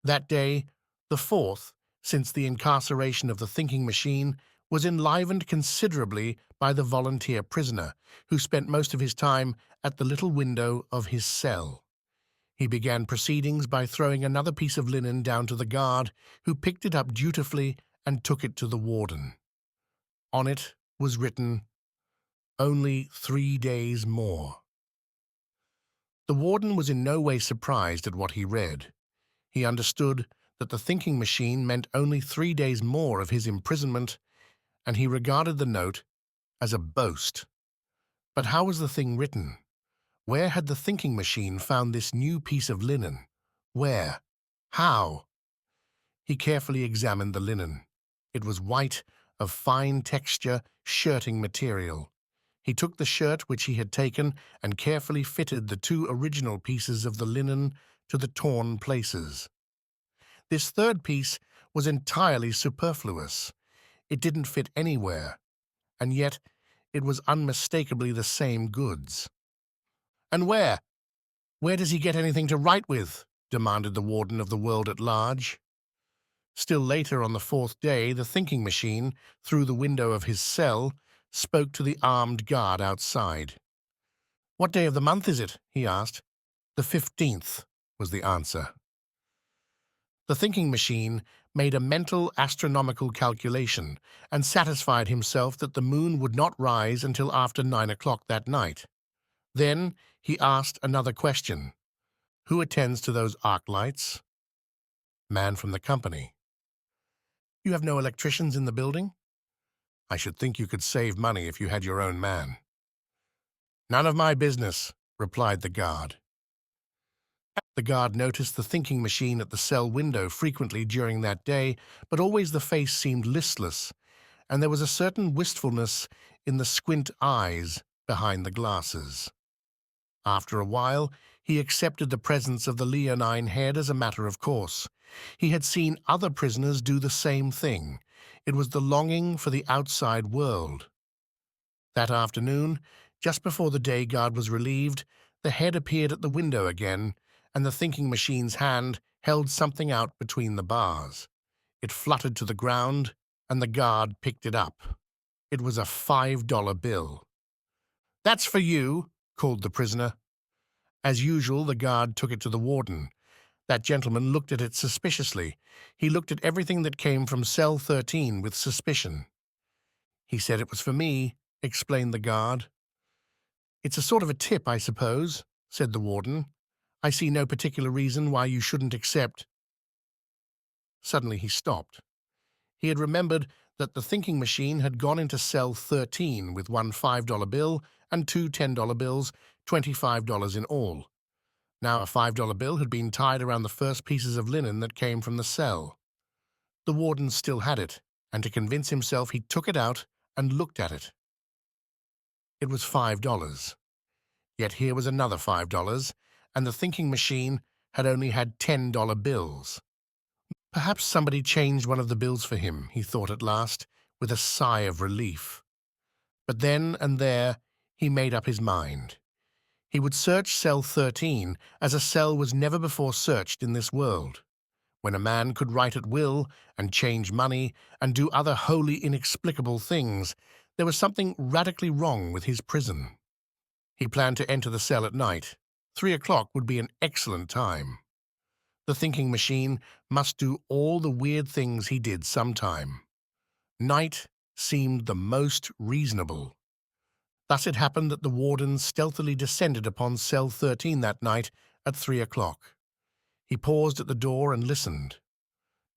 That day, the fourth, since the incarceration of the thinking machine, was enlivened considerably by the volunteer prisoner, who spent most of his time at the little window of his cell. He began proceedings by throwing another piece of linen down to the guard, who picked it up dutifully and took it to the warden. On it was written, "Only 3 days more." The warden was in no way surprised at what he read. He understood that the thinking machine meant only 3 days more of his imprisonment, and he regarded the note as a boast. But how was the thing written? Where had the thinking machine found this new piece of linen? Where? How? He carefully examined the linen. It was white, of fine texture, shirting material. He took the shirt which he had taken and carefully fitted the 2 original pieces of the linen to the torn places. This third piece was entirely superfluous. It didn't fit anywhere, and yet it was unmistakably the same goods. And where does he get anything to write with? Demanded the warden of the world at large. Still later on the 4th day, the thinking machine, through the window of his cell, spoke to the armed guard outside. What day of the month is it? He asked. The 15th, was the answer. The thinking machine made a mental astronomical calculation and satisfied himself that the moon would not rise until after 9 o'clock that night. Then he asked another question. Who attends to those arc lights? Man from the company. You have no electricians in the building? I should think you could save money if you had your own man. None of my business, replied the guard. The guard noticed the thinking machine at the cell window frequently during that day, but always the face seemed listless, and there was a certain wistfulness in the squint eyes behind the glasses. After a while, he accepted the presence of the leonine head as a matter of course. He had seen other prisoners do the same thing. It was the longing for the outside world. That afternoon, just before the day guard was relieved, the head appeared at the window again, and the thinking machine's hand held something out between the bars. It fluttered to the ground, and the guard picked it up. It was a $5 bill. That's for you, called the prisoner. As usual, the guard took it to the warden. That gentleman looked at it suspiciously. He looked at everything that came from cell 13 with suspicion. He said it was for me, explained the guard. It's a sort of a tip, I suppose, said the warden. I see no particular reason why you shouldn't accept. Suddenly he stopped. He had remembered that the thinking machine had gone into cell 13 with one $5 bill and 2 $10 bills, $25 in all. Now a $5 bill had been tied around the first pieces of linen that came from the cell. The warden still had it, and to convince himself he took it out and looked at it. It was $5. Yet here was another $5, and the thinking machine had only had $10 bills. Perhaps somebody changed one of the bills for him, he thought at last, with a sigh of relief. But then and there he made up his mind. He would search cell 13 as a cell was never before searched in this world. When a man could write at will and change money and do other wholly inexplicable things, there was something radically wrong with his prison. He planned to enter the cell at night. 3 o'clock would be an excellent time. The thinking machine must do all the weird things he did sometime. Night seemed the most reasonable. Thus it happened that the warden stealthily descended upon cell 13 that night at 3 o'clock. He paused at the door and listened.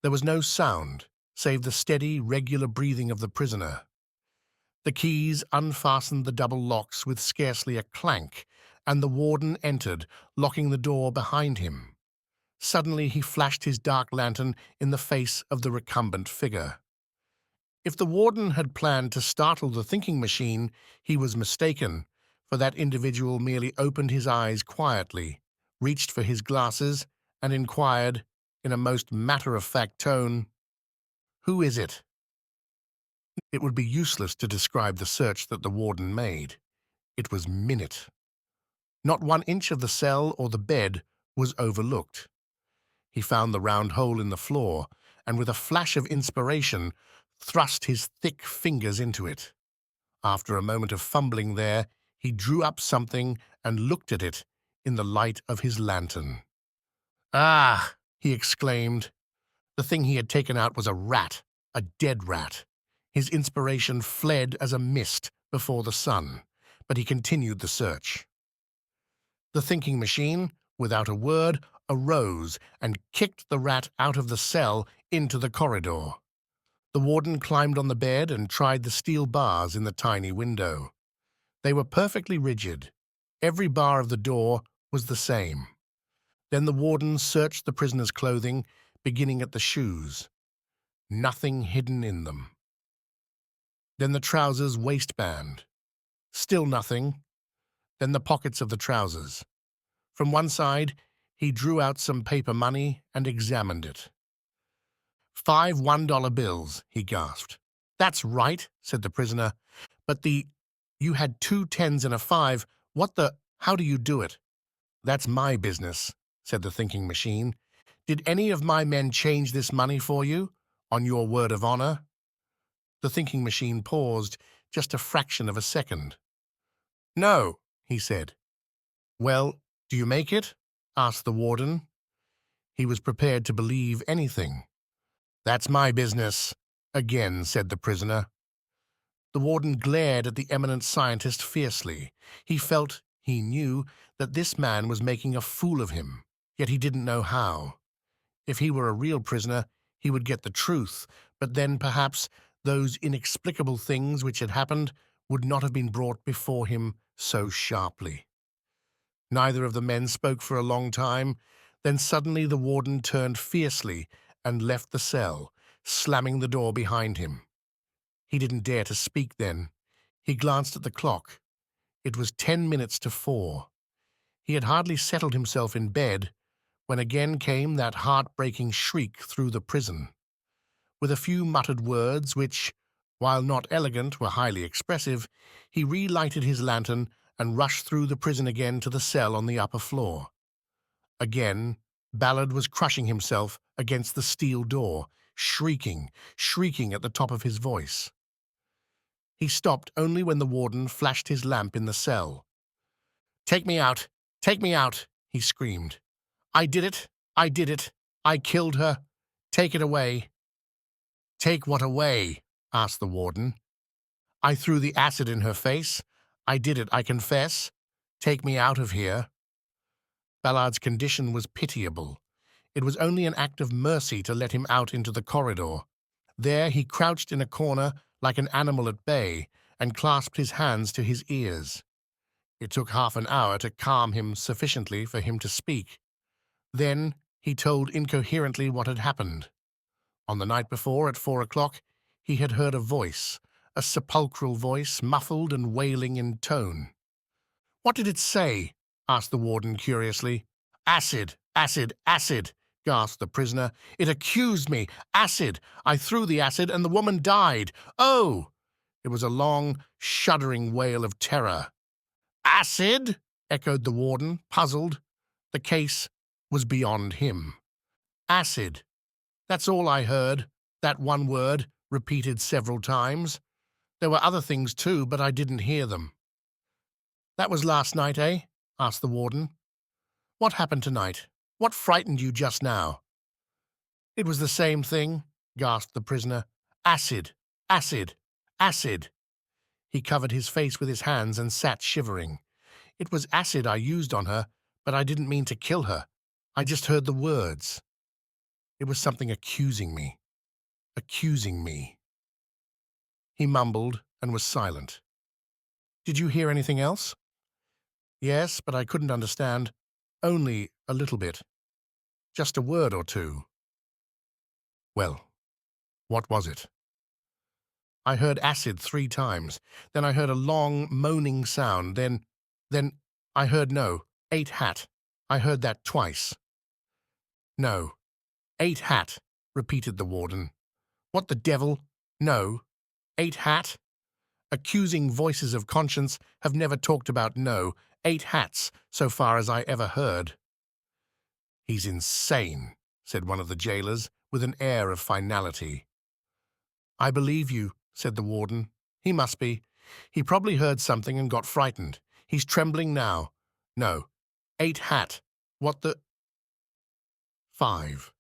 There was no sound, save the steady, regular breathing of the prisoner. The keys unfastened the double locks with scarcely a clank, and the warden entered, locking the door behind him. Suddenly he flashed his dark lantern in the face of the recumbent figure. If the warden had planned to startle the thinking machine, he was mistaken, for that individual merely opened his eyes quietly, reached for his glasses, and inquired, in a most matter-of-fact tone, "Who is it?" It would be useless to describe the search that the warden made. It was minute. Not 1 inch of the cell or the bed was overlooked. He found the round hole in the floor, and with a flash of inspiration, thrust his thick fingers into it. After a moment of fumbling there, he drew up something and looked at it in the light of his lantern. "Ah!" he exclaimed. The thing he had taken out was a rat, a dead rat. His inspiration fled as a mist before the sun, but he continued the search. The thinking machine, without a word, arose and kicked the rat out of the cell into the corridor. The warden climbed on the bed and tried the steel bars in the tiny window. They were perfectly rigid. Every bar of the door was the same. Then the warden searched the prisoner's clothing, beginning at the shoes. Nothing hidden in them. Then the trousers' waistband. Still nothing. Then the pockets of the trousers. From one side, he drew out some paper money and examined it. 5 $1 bills, he gasped. "That's right," said the prisoner. "But you had 2 10s and a 5. How do you do it?" "That's my business," said the thinking machine. "Did any of my men change this money for you, on your word of honor?" The thinking machine paused just a fraction of a second. "No," he said. "Well, do you make it?" asked the warden. He was prepared to believe anything. "That's my business," again said the prisoner. The warden glared at the eminent scientist fiercely. He knew that this man was making a fool of him, yet he didn't know how. If he were a real prisoner, he would get the truth, but then perhaps those inexplicable things which had happened would not have been brought before him so sharply. Neither of the men spoke for a long time. Then suddenly the warden turned fiercely and left the cell, slamming the door behind him. He didn't dare to speak then. He glanced at the clock. It was 10 minutes to 4. He had hardly settled himself in bed when again came that heart-breaking shriek through the prison. With a few muttered words which, while not elegant, were highly expressive, he relighted his lantern and rushed through the prison again to the cell on the upper floor. Again, Ballard was crushing himself against the steel door, shrieking at the top of his voice. He stopped only when the warden flashed his lamp in the cell. "Take me out! Take me out!" he screamed. I did it! I killed her! Take it away!" "Take what away?" asked the warden. "I threw the acid in her face. I did it, I confess. Take me out of here." Ballard's condition was pitiable. It was only an act of mercy to let him out into the corridor. There he crouched in a corner like an animal at bay and clasped his hands to his ears. It took half an hour to calm him sufficiently for him to speak. Then he told incoherently what had happened. On the night before, at 4 o'clock, he had heard a voice, a sepulchral voice, muffled and wailing in tone. "What did it say?" asked the warden curiously. "Acid, acid, acid," gasped the prisoner. "It accused me. Acid. I threw the acid and the woman died. Oh!" It was a long, shuddering wail of terror. "Acid?" echoed the warden, puzzled. The case was beyond him. Acid. That's all I heard, that one word, repeated several times. There were other things too, but I didn't hear them. That was last night, eh? Asked the warden. What happened tonight? What frightened you just now? It was the same thing, gasped the prisoner. Acid, acid, acid. He covered his face with his hands and sat shivering. It was acid I used on her, but I didn't mean to kill her. I just heard the words. It was something accusing me. Accusing me. He mumbled and was silent. Did you hear anything else? Yes, but I couldn't understand. Only a little bit. Just a word or two. Well, what was it? I heard acid 3 times. Then I heard a long, moaning sound. Then I heard no. 8 hat. I heard that twice. No. 8 hat, repeated the warden. What the devil? No. 8 hat? Accusing voices of conscience have never talked about no. 8 hats, so far as I ever heard. He's insane, said one of the jailers, with an air of finality. I believe you, said the warden. He must be. He probably heard something and got frightened. He's trembling now. No. 8 hat. What the... 5.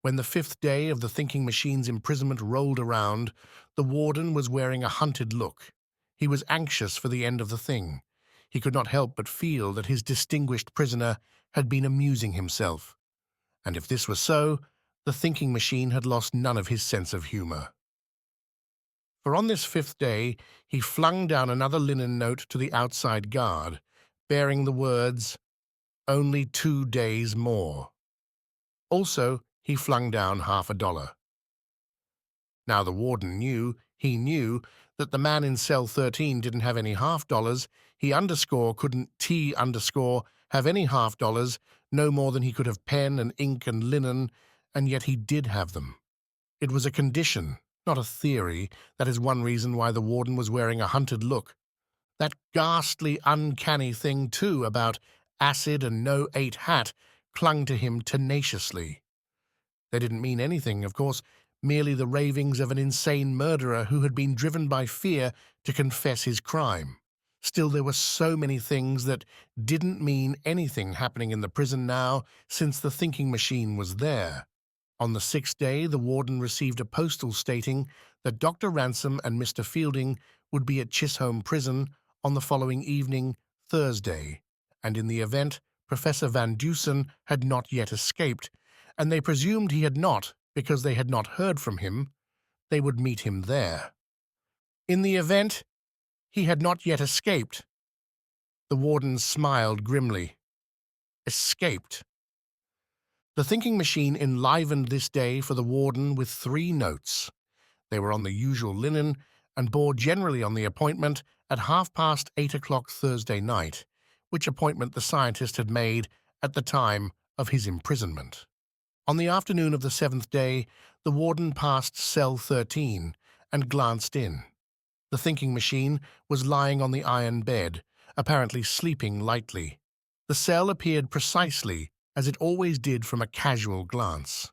When the 5th day of the thinking machine's imprisonment rolled around, the warden was wearing a hunted look. He was anxious for the end of the thing. He could not help but feel that his distinguished prisoner had been amusing himself. And if this were so, the thinking machine had lost none of his sense of humor. For on this 5th day, he flung down another linen note to the outside guard, bearing the words, "Only 2 days more." Also, he flung down $50. Now the warden knew, that the man in cell 13 didn't have any $half. He couldn't have any $half, no more than he could have pen and ink and linen, and yet he did have them. It was a condition, not a theory. That is one reason why the warden was wearing a hunted look. That ghastly, uncanny thing, too, about acid and no 8 hat clung to him tenaciously. They didn't mean anything, of course, merely the ravings of an insane murderer who had been driven by fear to confess his crime. Still, there were so many things that didn't mean anything happening in the prison now, since the thinking machine was there. On the 6th day, the warden received a postal stating that Dr. Ransom and Mr. Fielding would be at Chisholm Prison on the following evening, Thursday, and in the event, Professor Van Dusen had not yet escaped, and they presumed he had not because they had not heard from him. They would meet him there. In the event, he had not yet escaped. The warden smiled grimly. Escaped. The thinking machine enlivened this day for the warden with 3 notes. They were on the usual linen and bore generally on the appointment at 8:30 Thursday night, which appointment the scientist had made at the time of his imprisonment. On the afternoon of the 7th day, the warden passed cell 13 and glanced in. The thinking machine was lying on the iron bed, apparently sleeping lightly. The cell appeared precisely as it always did from a casual glance.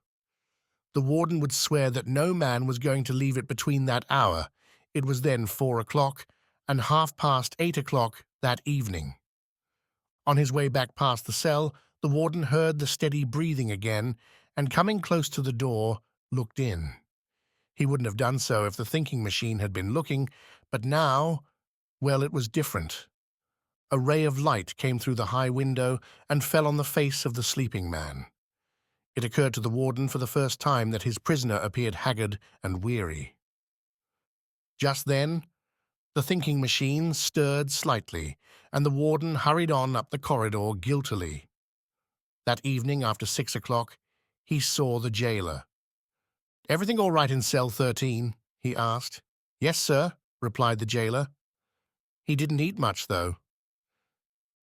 The warden would swear that no man was going to leave it between that hour. It was then 4 o'clock and 8:30 that evening. On his way back past the cell, the warden heard the steady breathing again, and coming close to the door, looked in. He wouldn't have done so if the thinking machine had been looking, but now, well, it was different. A ray of light came through the high window and fell on the face of the sleeping man. It occurred to the warden for the first time that his prisoner appeared haggard and weary. Just then, the thinking machine stirred slightly, and the warden hurried on up the corridor guiltily. That evening, after 6 o'clock, he saw the jailer. "Everything all right in cell 13?" he asked. "Yes, sir," replied the jailer. He didn't eat much, though.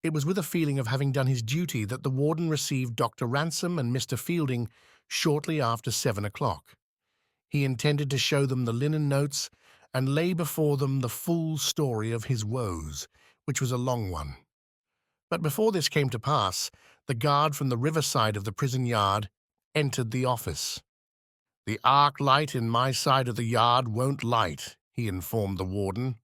It was with a feeling of having done his duty that the warden received Dr. Ransom and Mr. Fielding shortly after 7 o'clock. He intended to show them the linen notes and lay before them the full story of his woes, which was a long one. But before this came to pass, the guard from the riverside of the prison yard entered the office. "The arc light in my side of the yard won't light," he informed the warden.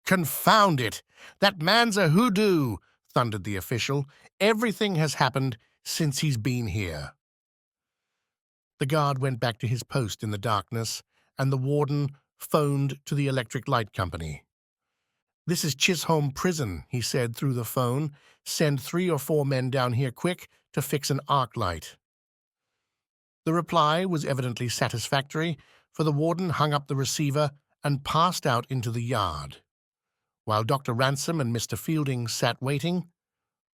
"Confound it! That man's a hoodoo!" thundered the official. "Everything has happened since he's been here." The guard went back to his post in the darkness, and the warden phoned to the electric light company. "This is Chisholm Prison," he said through the phone. "Send 3 or 4 men down here quick to fix an arc light." The reply was evidently satisfactory, for the warden hung up the receiver and passed out into the yard. While Dr. Ransom and Mr. Fielding sat waiting,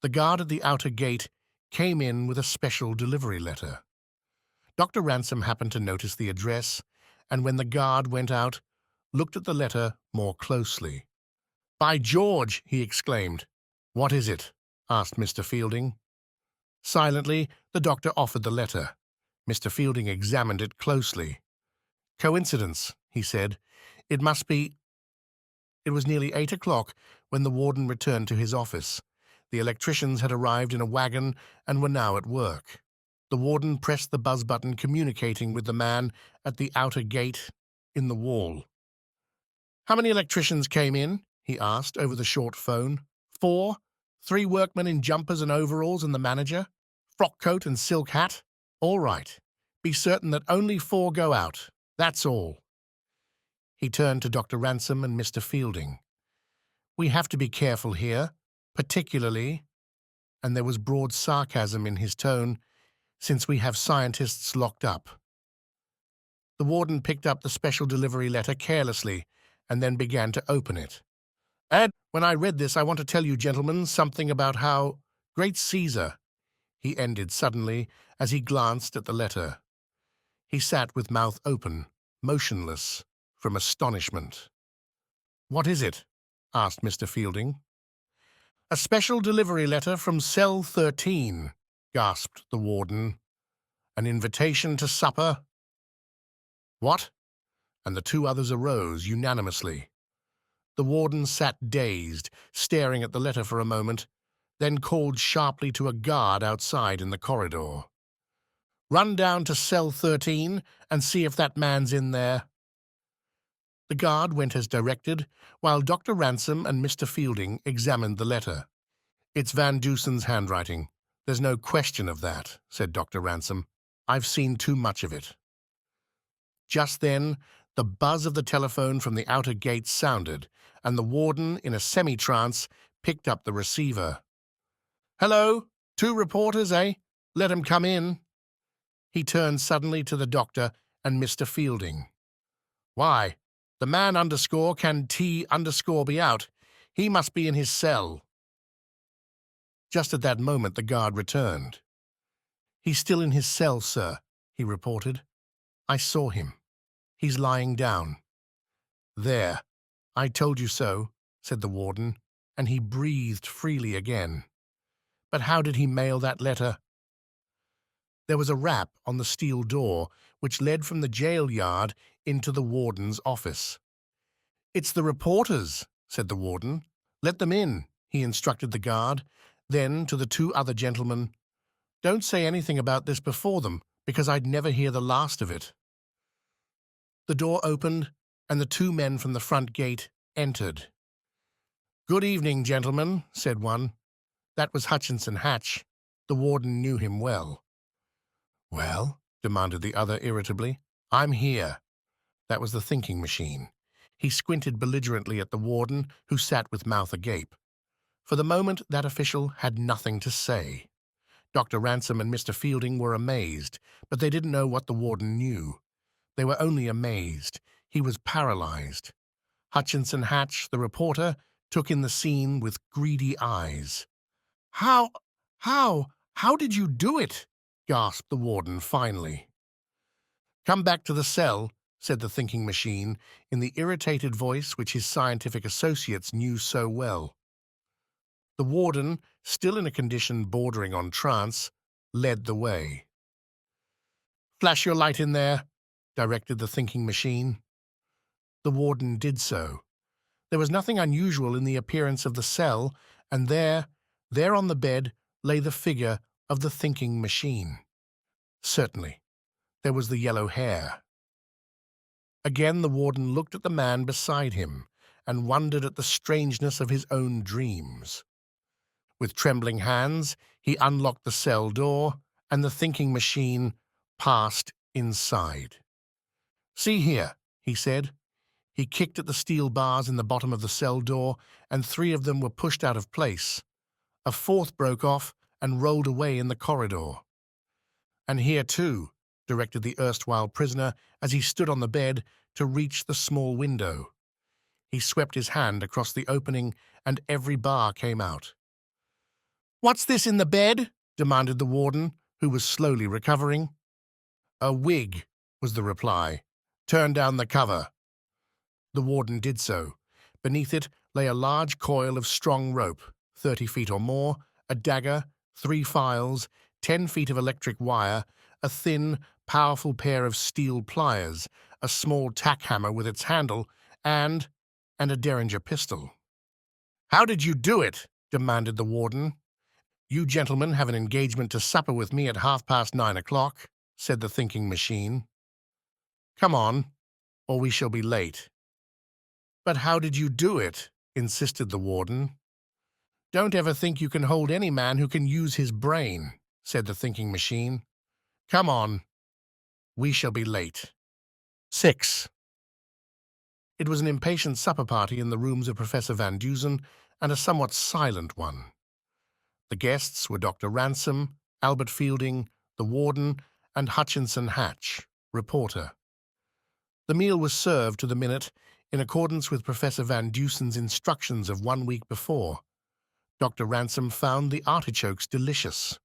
the guard at the outer gate came in with a special delivery letter. Dr. Ransom happened to notice the address, and when the guard went out, looked at the letter more closely. "By George!" he exclaimed. "What is it?" asked Mr. Fielding. Silently, the doctor offered the letter. Mr. Fielding examined it closely. "Coincidence," he said. "It must be—" It was nearly 8 o'clock when the warden returned to his office. The electricians had arrived in a wagon and were now at work. The warden pressed the buzz button communicating with the man at the outer gate in the wall. "How many electricians came in?" he asked over the short phone. "4. 3 workmen in jumpers and overalls and the manager. Frock coat and silk hat. All right. Be certain that only 4 go out. That's all." He turned to Dr. Ransom and Mr. Fielding. "We have to be careful here, particularly," and there was broad sarcasm in his tone, "since we have scientists locked up." The warden picked up the special delivery letter carelessly and then began to open it. "And when I read this, I want to tell you, gentlemen, something about how— Great Caesar," he ended suddenly as he glanced at the letter. He sat with mouth open, motionless, from astonishment. "What is it?" asked Mr. Fielding. "A special delivery letter from cell 13, gasped the warden. "An invitation to supper." "What?" And the 2 others arose unanimously. The warden sat dazed, staring at the letter for a moment, then called sharply to a guard outside in the corridor. "Run down to cell 13 and see if that man's in there." The guard went as directed, while Dr. Ransom and Mr. Fielding examined the letter. "It's Van Dusen's handwriting. There's no question of that," said Dr. Ransom. "I've seen too much of it." Just then, the buzz of the telephone from the outer gate sounded, and the warden, in a semi-trance, picked up the receiver. "Hello? 2 reporters, eh? Let 'em come in." He turned suddenly to the doctor and Mr. Fielding. "Why, the man underscore can T underscore be out. He must be in his cell." Just at that moment the guard returned. "He's still in his cell, sir," he reported. "I saw him. He's lying down." "There, I told you so," said the warden, and he breathed freely again. "But how did he mail that letter?" There was a rap on the steel door which led from the jail yard into the warden's office. "It's the reporters," said the warden. "Let them in," he instructed the guard. Then, to the 2 other gentlemen, "Don't say anything about this before them, because I'd never hear the last of it." The door opened, and the 2 men from the front gate entered. "Good evening, gentlemen," said one. That was Hutchinson Hatch. The warden knew him well. "Well?" demanded the other irritably. "I'm here." That was the thinking machine. He squinted belligerently at the warden, who sat with mouth agape. For the moment, that official had nothing to say. Dr. Ransom and Mr. Fielding were amazed, but they didn't know what the warden knew. They were only amazed. He was paralyzed. Hutchinson Hatch, the reporter, took in the scene with greedy eyes. How did you do it?" gasped the warden finally. "Come back to the cell," said the thinking machine, in the irritated voice which his scientific associates knew so well. The warden, still in a condition bordering on trance, led the way. "Flash your light in there," directed the thinking machine. The warden did so. There was nothing unusual in the appearance of the cell, and there, There on the bed lay the figure of the thinking machine. Certainly, there was the yellow hair. Again the warden looked at the man beside him and wondered at the strangeness of his own dreams. With trembling hands, he unlocked the cell door, and the thinking machine passed inside. "See here," he said. He kicked at the steel bars in the bottom of the cell door, and 3 of them were pushed out of place. A 4th broke off and rolled away in the corridor. "And here, too," directed the erstwhile prisoner as he stood on the bed to reach the small window. He swept his hand across the opening, and every bar came out. "What's this in the bed?" demanded the warden, who was slowly recovering. "A wig," was the reply. "Turn down the cover." The warden did so. Beneath it lay a large coil of strong rope, 30 feet or more, a dagger, 3 files, 10 feet of electric wire, a thin, powerful pair of steel pliers, a small tack hammer with its handle, and a Derringer pistol. "How did you do it?" demanded the warden. "You gentlemen have an engagement to supper with me at 9:30, said the thinking machine. "Come on, or we shall be late." "But how did you do it?" insisted the warden. "Don't ever think you can hold any man who can use his brain," said the thinking machine. "Come on, we shall be late." 6. It was an impatient supper party in the rooms of Professor Van Dusen, and a somewhat silent one. The guests were Dr. Ransom, Albert Fielding, the warden, and Hutchinson Hatch, reporter. The meal was served to the minute in accordance with Professor Van Dusen's instructions of 1 week before. Dr. Ransom found the artichokes delicious.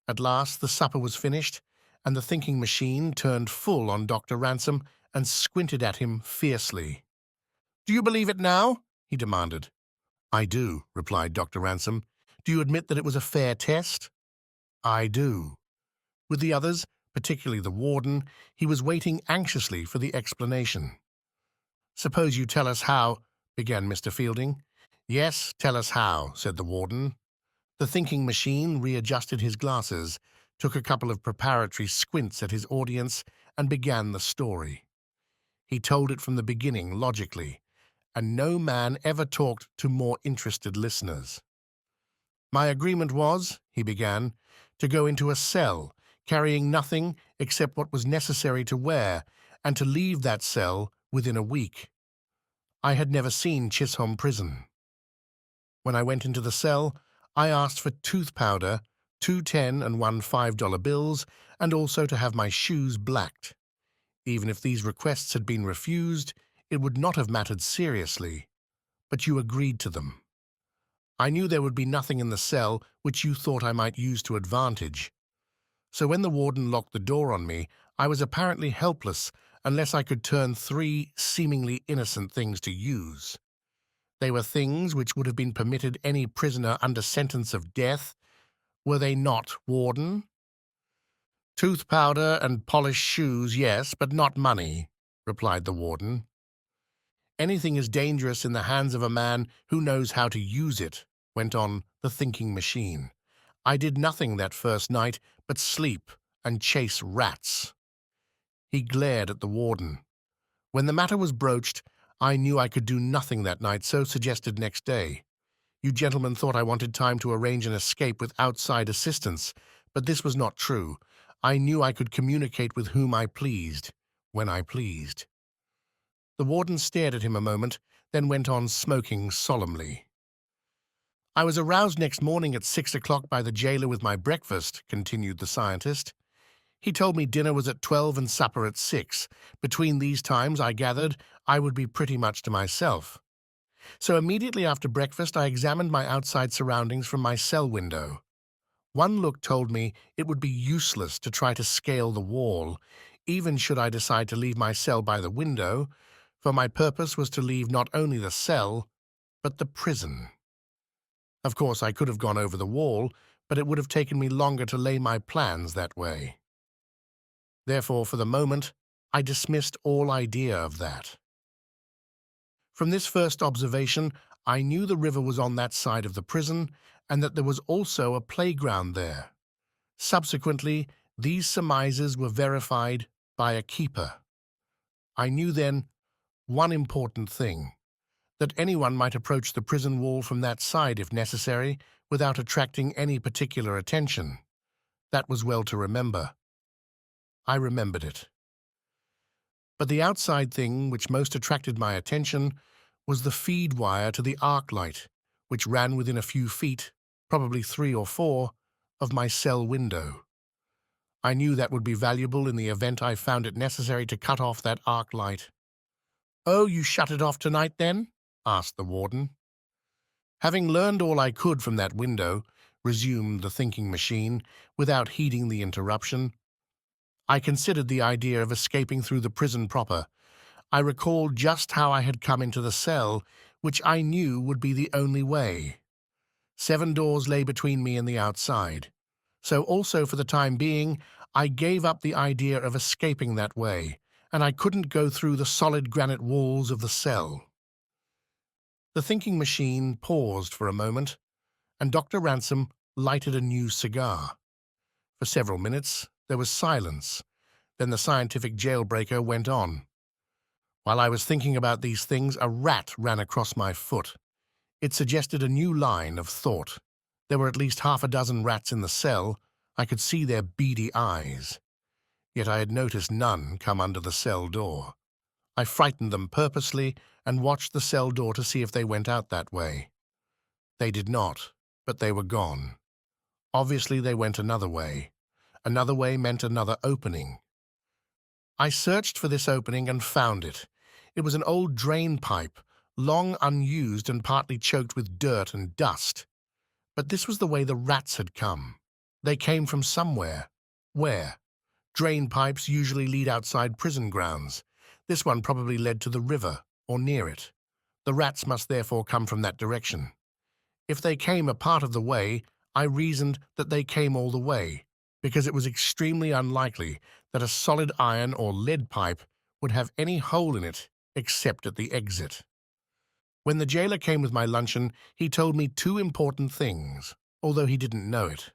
At last the supper was finished, and the thinking machine turned full on Dr. Ransom and squinted at him fiercely. "Do you believe it now?" he demanded. "I do," replied Dr. Ransom. "Do you admit that it was a fair test?" "I do." With the others, particularly the warden, he was waiting anxiously for the explanation. "Suppose you tell us how—" began Mr. Fielding. "Yes, tell us how," said the warden. The thinking machine readjusted his glasses, took a couple of preparatory squints at his audience, and began the story. He told it from the beginning logically, and no man ever talked to more interested listeners. "My agreement was," he began, "to go into a cell, carrying nothing except what was necessary to wear, and to leave that cell within a week. I had never seen Chisholm Prison. When I went into the cell, I asked for tooth powder, 2 $10 and 1 $5 bills, and also to have my shoes blacked. Even if these requests had been refused, it would not have mattered seriously, but you agreed to them. I knew there would be nothing in the cell which you thought I might use to advantage. So when the warden locked the door on me, I was apparently helpless unless I could turn 3 seemingly innocent things to use. They were things which would have been permitted any prisoner under sentence of death, were they not, warden? "Tooth powder and polished shoes, yes, but not money," replied the warden. "Anything is dangerous in the hands of a man who knows how to use it," went on the thinking machine. "I did nothing that first night but sleep and chase rats." He glared at the warden. When the matter was broached, I knew I could do nothing that night, so suggested next day. "You gentlemen thought I wanted time to arrange an escape with outside assistance, but this was not true. I knew I could communicate with whom I pleased, when I pleased." The warden stared at him a moment, then went on smoking solemnly. "I was aroused next morning at 6 o'clock by the jailer with my breakfast," continued the scientist. "He told me dinner was at 12 and supper at 6. Between these times, I gathered, I would be pretty much to myself. So immediately after breakfast, I examined my outside surroundings from my cell window. One look told me it would be useless to try to scale the wall, even should I decide to leave my cell by the window, for my purpose was to leave not only the cell, but the prison. Of course, I could have gone over the wall, but it would have taken me longer to lay my plans that way. Therefore, for the moment, I dismissed all idea of that. From this first observation, I knew the river was on that side of the prison, and that there was also a playground there. Subsequently, these surmises were verified by a keeper. I knew then one important thing, that anyone might approach the prison wall from that side if necessary, without attracting any particular attention. That was well to remember. I remembered it. But the outside thing which most attracted my attention was the feed wire to the arc light, which ran within a few feet, probably 3 or 4, of my cell window. I knew that would be valuable in the event I found it necessary to cut off that arc light. "Oh, you shut it off tonight, then?" asked the warden. "Having learned all I could from that window," resumed the thinking machine, without heeding the interruption, "I considered the idea of escaping through the prison proper. I recalled just how I had come into the cell, which I knew would be the only way. 7 doors lay between me and the outside. So also for the time being, I gave up the idea of escaping that way, and I couldn't go through the solid granite walls of the cell." The thinking machine paused for a moment, and Dr. Ransom lighted a new cigar. For several minutes there was silence. Then the scientific jailbreaker went on. "While I was thinking about these things, a rat ran across my foot. It suggested a new line of thought. There were at least half a dozen rats in the cell. I could see their beady eyes. Yet I had noticed none come under the cell door. I frightened them purposely and watched the cell door to see if they went out that way. They did not, but they were gone. Obviously they went another way. Another way meant another opening. I searched for this opening and found it. It was an old drain pipe, long unused and partly choked with dirt and dust. But this was the way the rats had come. They came from somewhere. Where? Drain pipes usually lead outside prison grounds. This one probably led to the river, or near it. The rats must therefore come from that direction. If they came a part of the way, I reasoned that they came all the way, because it was extremely unlikely that a solid iron or lead pipe would have any hole in it except at the exit. When the jailer came with my luncheon, he told me 2 important things, although he didn't know it.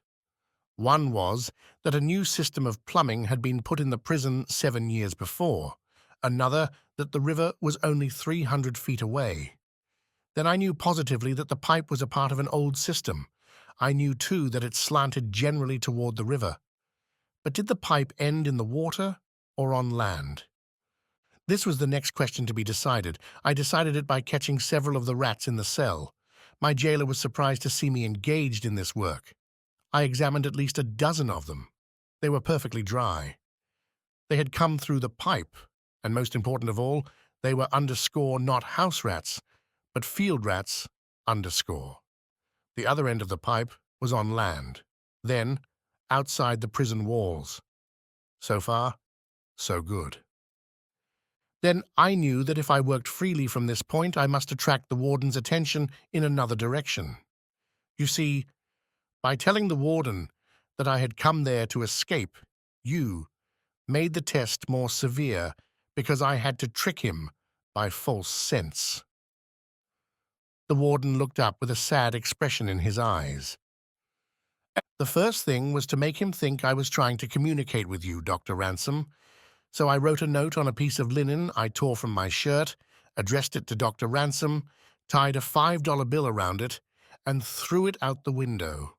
One was that a new system of plumbing had been put in the prison 7 years before. Another, that the river was only 300 feet away. Then I knew positively that the pipe was a part of an old system. I knew, too, that it slanted generally toward the river. But did the pipe end in the water or on land? This was the next question to be decided. I decided it by catching several of the rats in the cell. My jailer was surprised to see me engaged in this work. I examined at least a dozen of them. They were perfectly dry. They had come through the pipe, and most important of all, they were underscore not house rats, but field rats underscore. The other end of the pipe was on land, then outside the prison walls. So far, so good. Then I knew that if I worked freely from this point, I must attract the warden's attention in another direction. You see, by telling the warden that I had come there to escape, you made the test more severe because I had to trick him by false sense." The warden looked up with a sad expression in his eyes. "The first thing was to make him think I was trying to communicate with you, Dr. Ransom. So I wrote a note on a piece of linen I tore from my shirt, addressed it to Dr. Ransom, tied a $5 bill around it, and threw it out the window.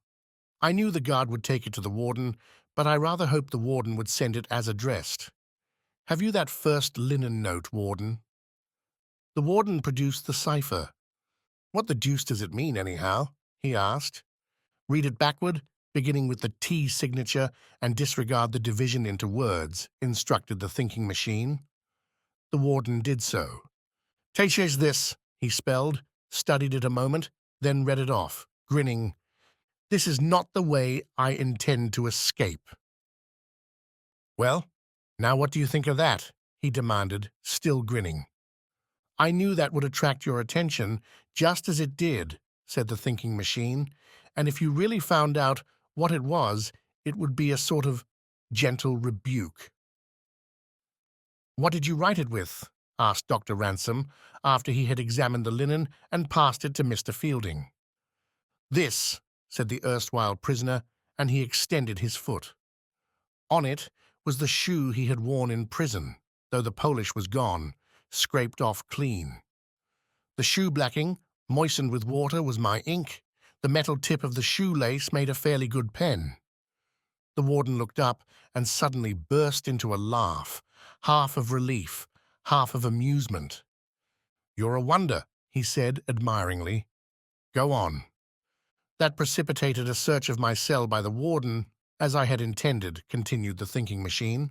I knew the guard would take it to the warden, but I rather hoped the warden would send it as addressed. Have you that first linen note, warden?" The warden produced the cipher. "What the deuce does it mean, anyhow?" he asked. "Read it backward, beginning with the T signature, and disregard the division into words," instructed the thinking machine. The warden did so. "Taches this," he spelled, studied it a moment, then read it off, grinning. "This is not the way I intend to escape." "Well, now what do you think of that?" he demanded, still grinning. "I knew that would attract your attention, just as it did," said the thinking machine, "and if you really found out what it was, it would be a sort of gentle rebuke." "What did you write it with?" asked Dr. Ransom, after he had examined the linen and passed it to Mr. Fielding. "This," said the erstwhile prisoner, and he extended his foot. On it was the shoe he had worn in prison, though the polish was gone, scraped off clean. The shoe blacking, moistened with water, was my ink. The metal tip of the shoelace made a fairly good pen. The warden looked up and suddenly burst into a laugh, half of relief, half of amusement. "You're a wonder," he said admiringly. "Go on." That precipitated a search of my cell by the warden, as I had intended, continued the thinking machine.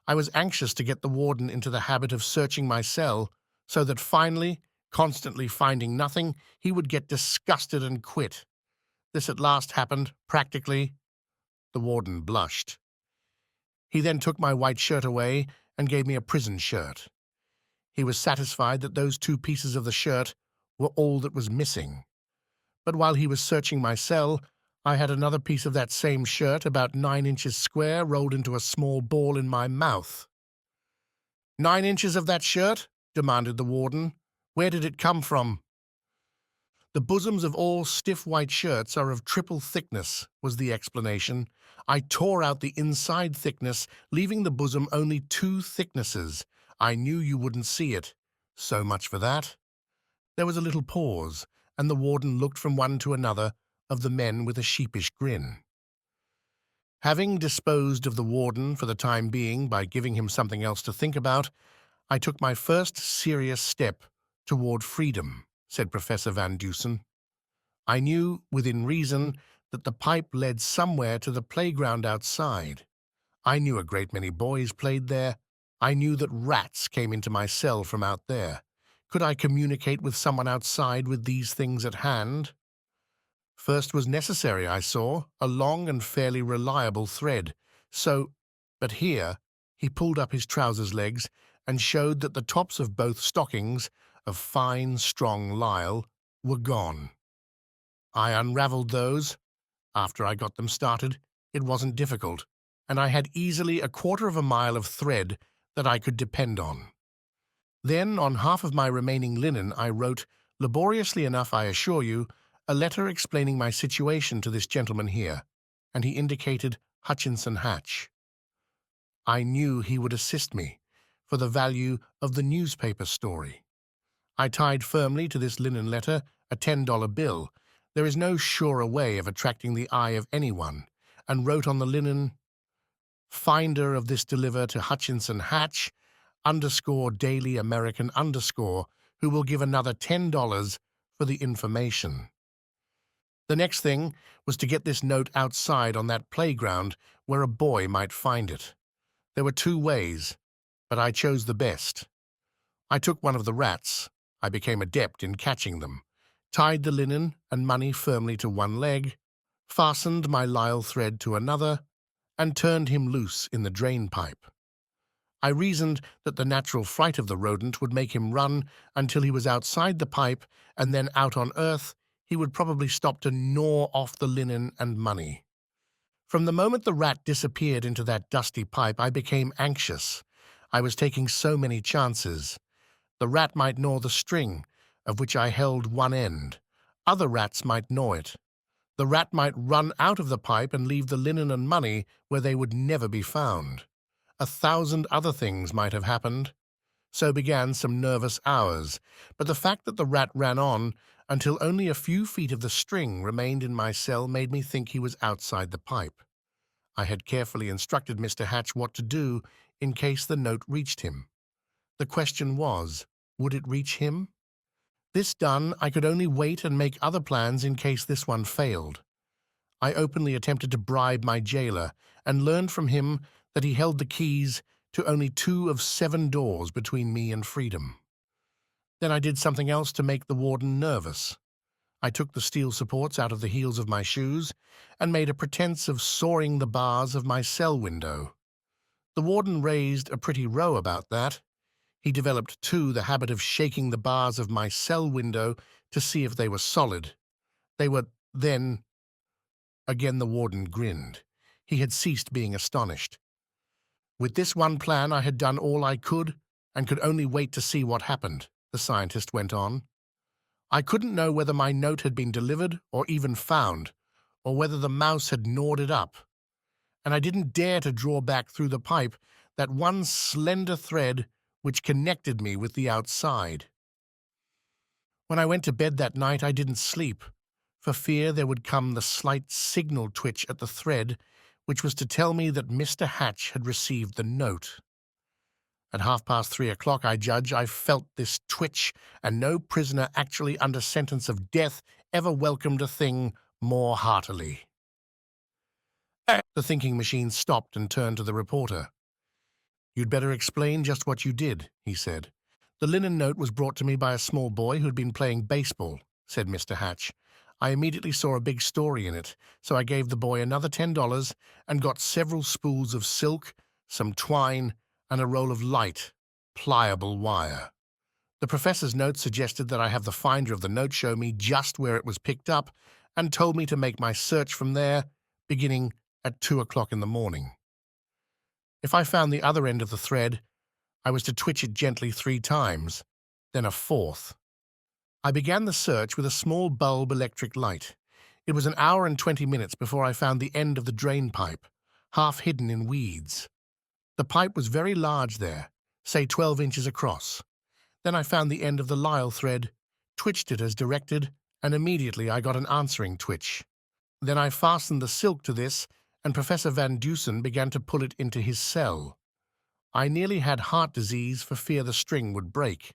I was anxious to get the warden into the habit of searching my cell, so that finally, constantly finding nothing, he would get disgusted and quit. This at last happened, practically. The warden blushed. He then took my white shirt away and gave me a prison shirt. He was satisfied that those 2 pieces of the shirt were all that was missing. But while he was searching my cell, I had another piece of that same shirt, about 9 inches square, rolled into a small ball in my mouth. "9 inches of that shirt?" demanded the warden. "Where did it come from?" "The bosoms of all stiff white shirts are of triple thickness," was the explanation. "I tore out the inside thickness, leaving the bosom only 2 thicknesses. I knew you wouldn't see it. So much for that." There was a little pause, and the warden looked from one to another of the men with a sheepish grin. Having disposed of the warden for the time being by giving him something else to think about, I took my first serious step toward freedom, said Professor Van Dusen. I knew, within reason, that the pipe led somewhere to the playground outside. I knew a great many boys played there. I knew that rats came into my cell from out there. Could I communicate with someone outside with these things at hand? First was necessary, I saw, a long and fairly reliable thread. But here he pulled up his trousers legs and showed that the tops of both stockings, of fine, strong lisle, were gone. I unravelled those. After I got them started, it wasn't difficult, and I had easily a 1/4 of a mile of thread that I could depend on. Then, on half of my remaining linen, I wrote, laboriously enough, I assure you, a letter explaining my situation to this gentleman here, and he indicated Hutchinson Hatch. I knew he would assist me, for the value of the newspaper story. I tied firmly to this linen letter a $10 bill. There is no surer way of attracting the eye of anyone, and wrote on the linen, "Finder of this deliver to Hutchinson Hatch, _Daily American _, who will give another $10 for the information." The next thing was to get this note outside on that playground where a boy might find it. There were 2 ways, but I chose the best. I took one of the rats. I became adept in catching them, tied the linen and money firmly to one leg, fastened my lisle thread to another, and turned him loose in the drain pipe. I reasoned that the natural fright of the rodent would make him run until he was outside the pipe, and then out on earth he would probably stop to gnaw off the linen and money. From the moment the rat disappeared into that dusty pipe, I became anxious. I was taking so many chances. The rat might gnaw the string, of which I held one end. Other rats might gnaw it. The rat might run out of the pipe and leave the linen and money where they would never be found. 1,000 other things might have happened. So began some nervous hours, but the fact that the rat ran on until only a few feet of the string remained in my cell made me think he was outside the pipe. I had carefully instructed Mr. Hatch what to do in case the note reached him. The question was, would it reach him? This done, I could only wait and make other plans in case this one failed. I openly attempted to bribe my jailer and learned from him that he held the keys to only 2 of 7 doors between me and freedom. Then I did something else to make the warden nervous. I took the steel supports out of the heels of my shoes and made a pretense of sawing the bars of my cell window. The warden raised a pretty row about that. He developed, too, the habit of shaking the bars of my cell window to see if they were solid. They were then... Again the warden grinned. He had ceased being astonished. With this one plan I had done all I could, and could only wait to see what happened, the scientist went on. I couldn't know whether my note had been delivered or even found, or whether the mouse had gnawed it up, and I didn't dare to draw back through the pipe that one slender thread which connected me with the outside. When I went to bed that night, I didn't sleep, for fear there would come the slight signal twitch at the thread, which was to tell me that Mr. Hatch had received the note. At 3:30, I judge, I felt this twitch, and no prisoner actually under sentence of death ever welcomed a thing more heartily. The thinking machine stopped and turned to the reporter. "You'd better explain just what you did," he said. "The linen note was brought to me by a small boy who'd been playing baseball," said Mr. Hatch. "I immediately saw a big story in it, so I gave the boy another $10 and got several spools of silk, some twine, and a roll of light, pliable wire. The professor's note suggested that I have the finder of the note show me just where it was picked up and told me to make my search from there, beginning at 2:00 in the morning. If I found the other end of the thread, I was to twitch it gently 3 times, then a 4th. I began the search with a small bulb electric light. It was an hour and 20 minutes before I found the end of the drain pipe, half hidden in weeds. The pipe was very large there, say 12 inches across. Then I found the end of the lisle thread, twitched it as directed, and immediately I got an answering twitch. Then I fastened the silk to this, and Professor Van Dusen began to pull it into his cell. I nearly had heart disease for fear the string would break.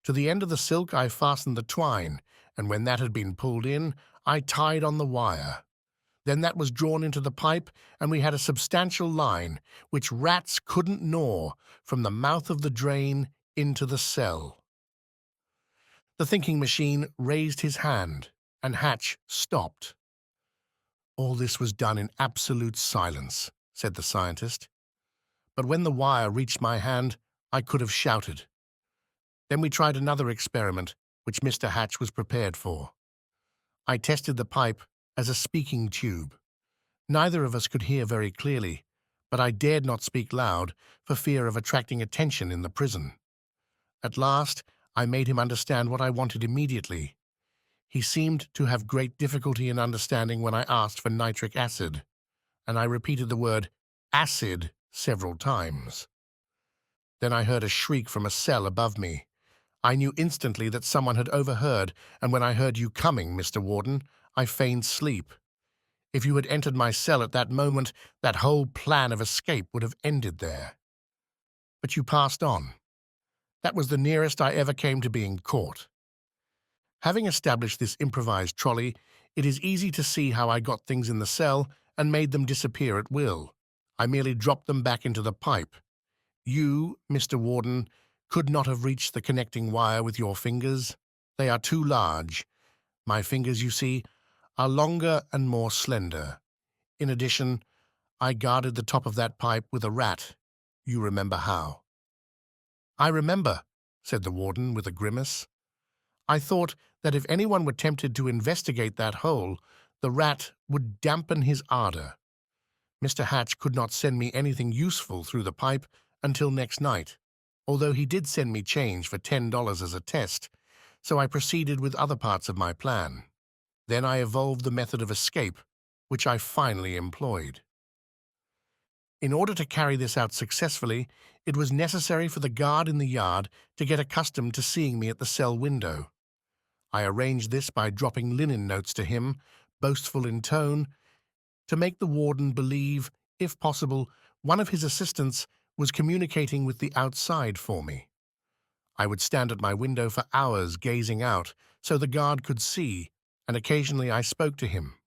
To the end of the silk I fastened the twine, and when that had been pulled in, I tied on the wire. Then that was drawn into the pipe, and we had a substantial line, which rats couldn't gnaw, from the mouth of the drain into the cell." The thinking machine raised his hand, and Hatch stopped. "All this was done in absolute silence," said the scientist. "But when the wire reached my hand, I could have shouted. Then we tried another experiment, which Mr. Hatch was prepared for. I tested the pipe as a speaking tube. Neither of us could hear very clearly, but I dared not speak loud for fear of attracting attention in the prison. At last, I made him understand what I wanted immediately. He seemed to have great difficulty in understanding when I asked for nitric acid, and I repeated the word acid several times. Then I heard a shriek from a cell above me. I knew instantly that someone had overheard, and when I heard you coming, Mr. Warden, I feigned sleep. If you had entered my cell at that moment, that whole plan of escape would have ended there. But you passed on. That was the nearest I ever came to being caught. Having established this improvised trolley, it is easy to see how I got things in the cell and made them disappear at will. I merely dropped them back into the pipe. You, Mr. Warden, could not have reached the connecting wire with your fingers. They are too large. My fingers, you see, are longer and more slender. In addition, I guarded the top of that pipe with a rat. You remember how." "I remember," said the warden with a grimace. "I thought that if anyone were tempted to investigate that hole, the rat would dampen his ardor. Mr. Hatch could not send me anything useful through the pipe until next night, although he did send me change for $10 as a test, so I proceeded with other parts of my plan. Then I evolved the method of escape, which I finally employed. In order to carry this out successfully, it was necessary for the guard in the yard to get accustomed to seeing me at the cell window. I arranged this by dropping linen notes to him, boastful in tone, to make the warden believe, if possible, one of his assistants was communicating with the outside for me. I would stand at my window for hours gazing out, so the guard could see, and occasionally I spoke to him.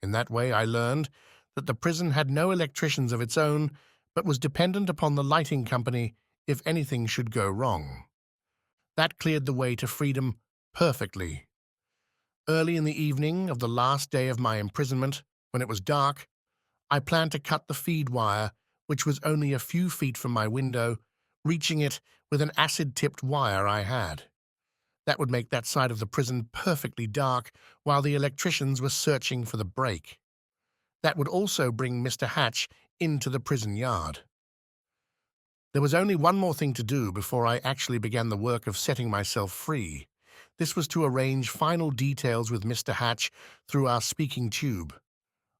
In that way I learned that the prison had no electricians of its own, but was dependent upon the lighting company if anything should go wrong. That cleared the way to freedom perfectly. Early in the evening of the last day of my imprisonment, when it was dark, I planned to cut the feed wire, which was only a few feet from my window, reaching it with an acid-tipped wire I had. That would make that side of the prison perfectly dark while the electricians were searching for the break. That would also bring Mr. Hatch into the prison yard. There was only one more thing to do before I actually began the work of setting myself free. This was to arrange final details with Mr. Hatch through our speaking tube.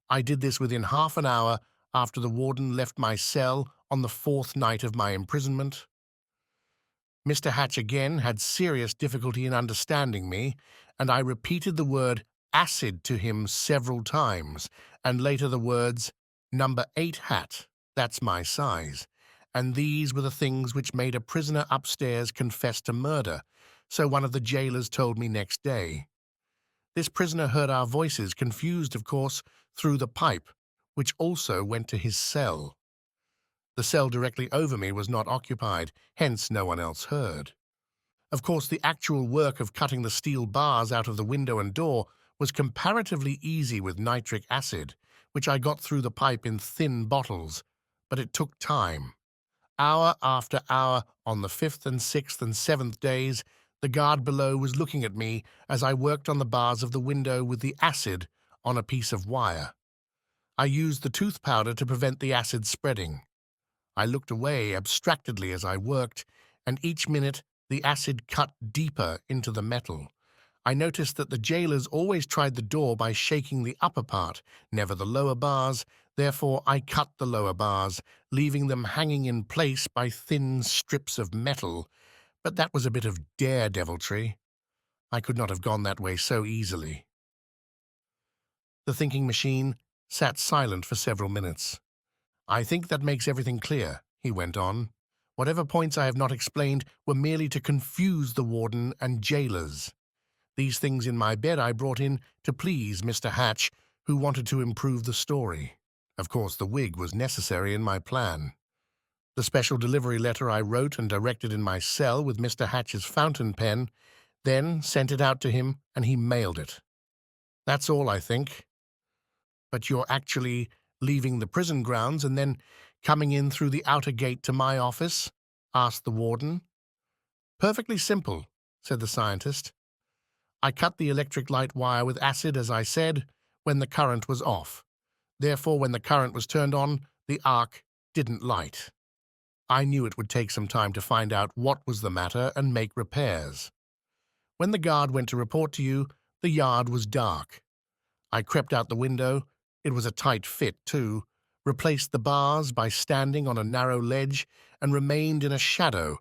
I did this within half an hour after the warden left my cell on the fourth night of my imprisonment. Mr. Hatch again had serious difficulty in understanding me, and I repeated the word acid to him several times, and later the words, "Number 8 hat, that's my size." And these were the things which made a prisoner upstairs confess to murder, so one of the jailers told me next day. This prisoner heard our voices, confused, of course, through the pipe, which also went to his cell. The cell directly over me was not occupied, hence no one else heard. Of course, the actual work of cutting the steel bars out of the window and door was comparatively easy with nitric acid, which I got through the pipe in thin bottles, but it took time. Hour after hour, on the 5th and 6th and 7th days, the guard below was looking at me as I worked on the bars of the window with the acid on a piece of wire. I used the tooth powder to prevent the acid spreading. I looked away abstractedly as I worked, and each minute the acid cut deeper into the metal. I noticed that the jailers always tried the door by shaking the upper part, never the lower bars. Therefore, I cut the lower bars, leaving them hanging in place by thin strips of metal. But that was a bit of daredeviltry. I could not have gone that way so easily. The thinking machine sat silent for several minutes. "I think that makes everything clear," he went on. "Whatever points I have not explained were merely to confuse the warden and jailers. These things in my bed I brought in to please Mr. Hatch, who wanted to improve the story. Of course, the wig was necessary in my plan. The special delivery letter I wrote and directed in my cell with Mr. Hatch's fountain pen, then sent it out to him, and he mailed it. That's all, I think." "But you're actually leaving the prison grounds and then coming in through the outer gate to my office?" asked the warden. "Perfectly simple," said the scientist. "I cut the electric light wire with acid, as I said, when the current was off. Therefore, when the current was turned on, the arc didn't light. I knew it would take some time to find out what was the matter and make repairs. When the guard went to report to you, the yard was dark. I crept out the window. It was a tight fit, too, replaced the bars by standing on a narrow ledge, and remained in a shadow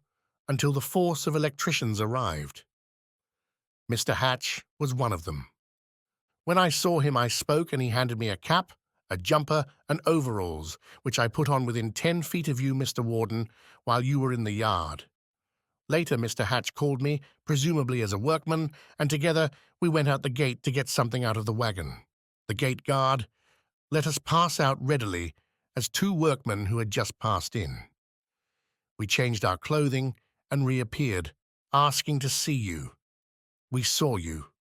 until the force of electricians arrived. Mr. Hatch was one of them. When I saw him, I spoke, and he handed me a cap, a jumper, and overalls, which I put on within 10 feet of you, Mr. Warden, while you were in the yard. Later, Mr. Hatch called me, presumably as a workman, and together we went out the gate to get something out of the wagon. The gate guard let us pass out readily as two workmen who had just passed in. We changed our clothing and reappeared, asking to see you. We saw you.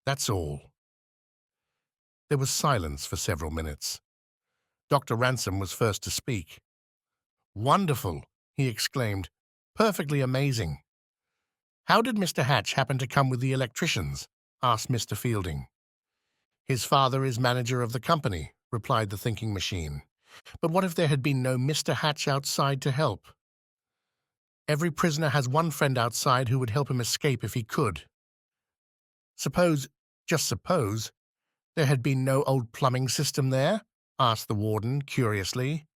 That's all." There was silence for several minutes. Dr. Ransom was first to speak. "Wonderful," he exclaimed. "Perfectly amazing." "How did Mr. Hatch happen to come with the electricians?" asked Mr. Fielding. "His father is manager of the company," replied the thinking machine. "But what if there had been no Mr. Hatch outside to help?" "Every prisoner has one friend outside who would help him escape if he could. Suppose, just suppose, there had been no old plumbing system there?" asked the warden curiously.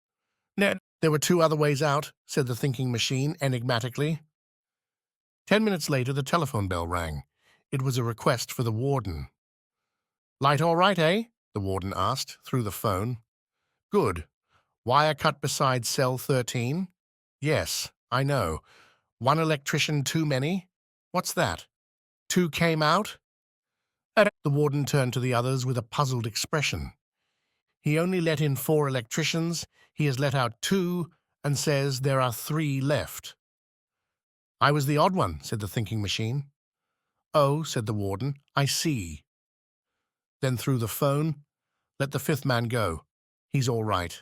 "No, there were two other ways out," said the thinking machine enigmatically. 10 minutes later, the telephone bell rang. It was a request for the warden. "Light all right, eh?" the warden asked through the phone. "Good. Wire cut beside cell 13? Yes, I know. One electrician too many? What's that? Two came out?" The warden turned to the others with a puzzled expression. "He only let in 4 electricians. He has let out 2 and says there are 3 left." "I was the odd one," said the thinking machine. "Oh," said the warden, "I see." Then through the phone, "Let the 5th man go. He's all right."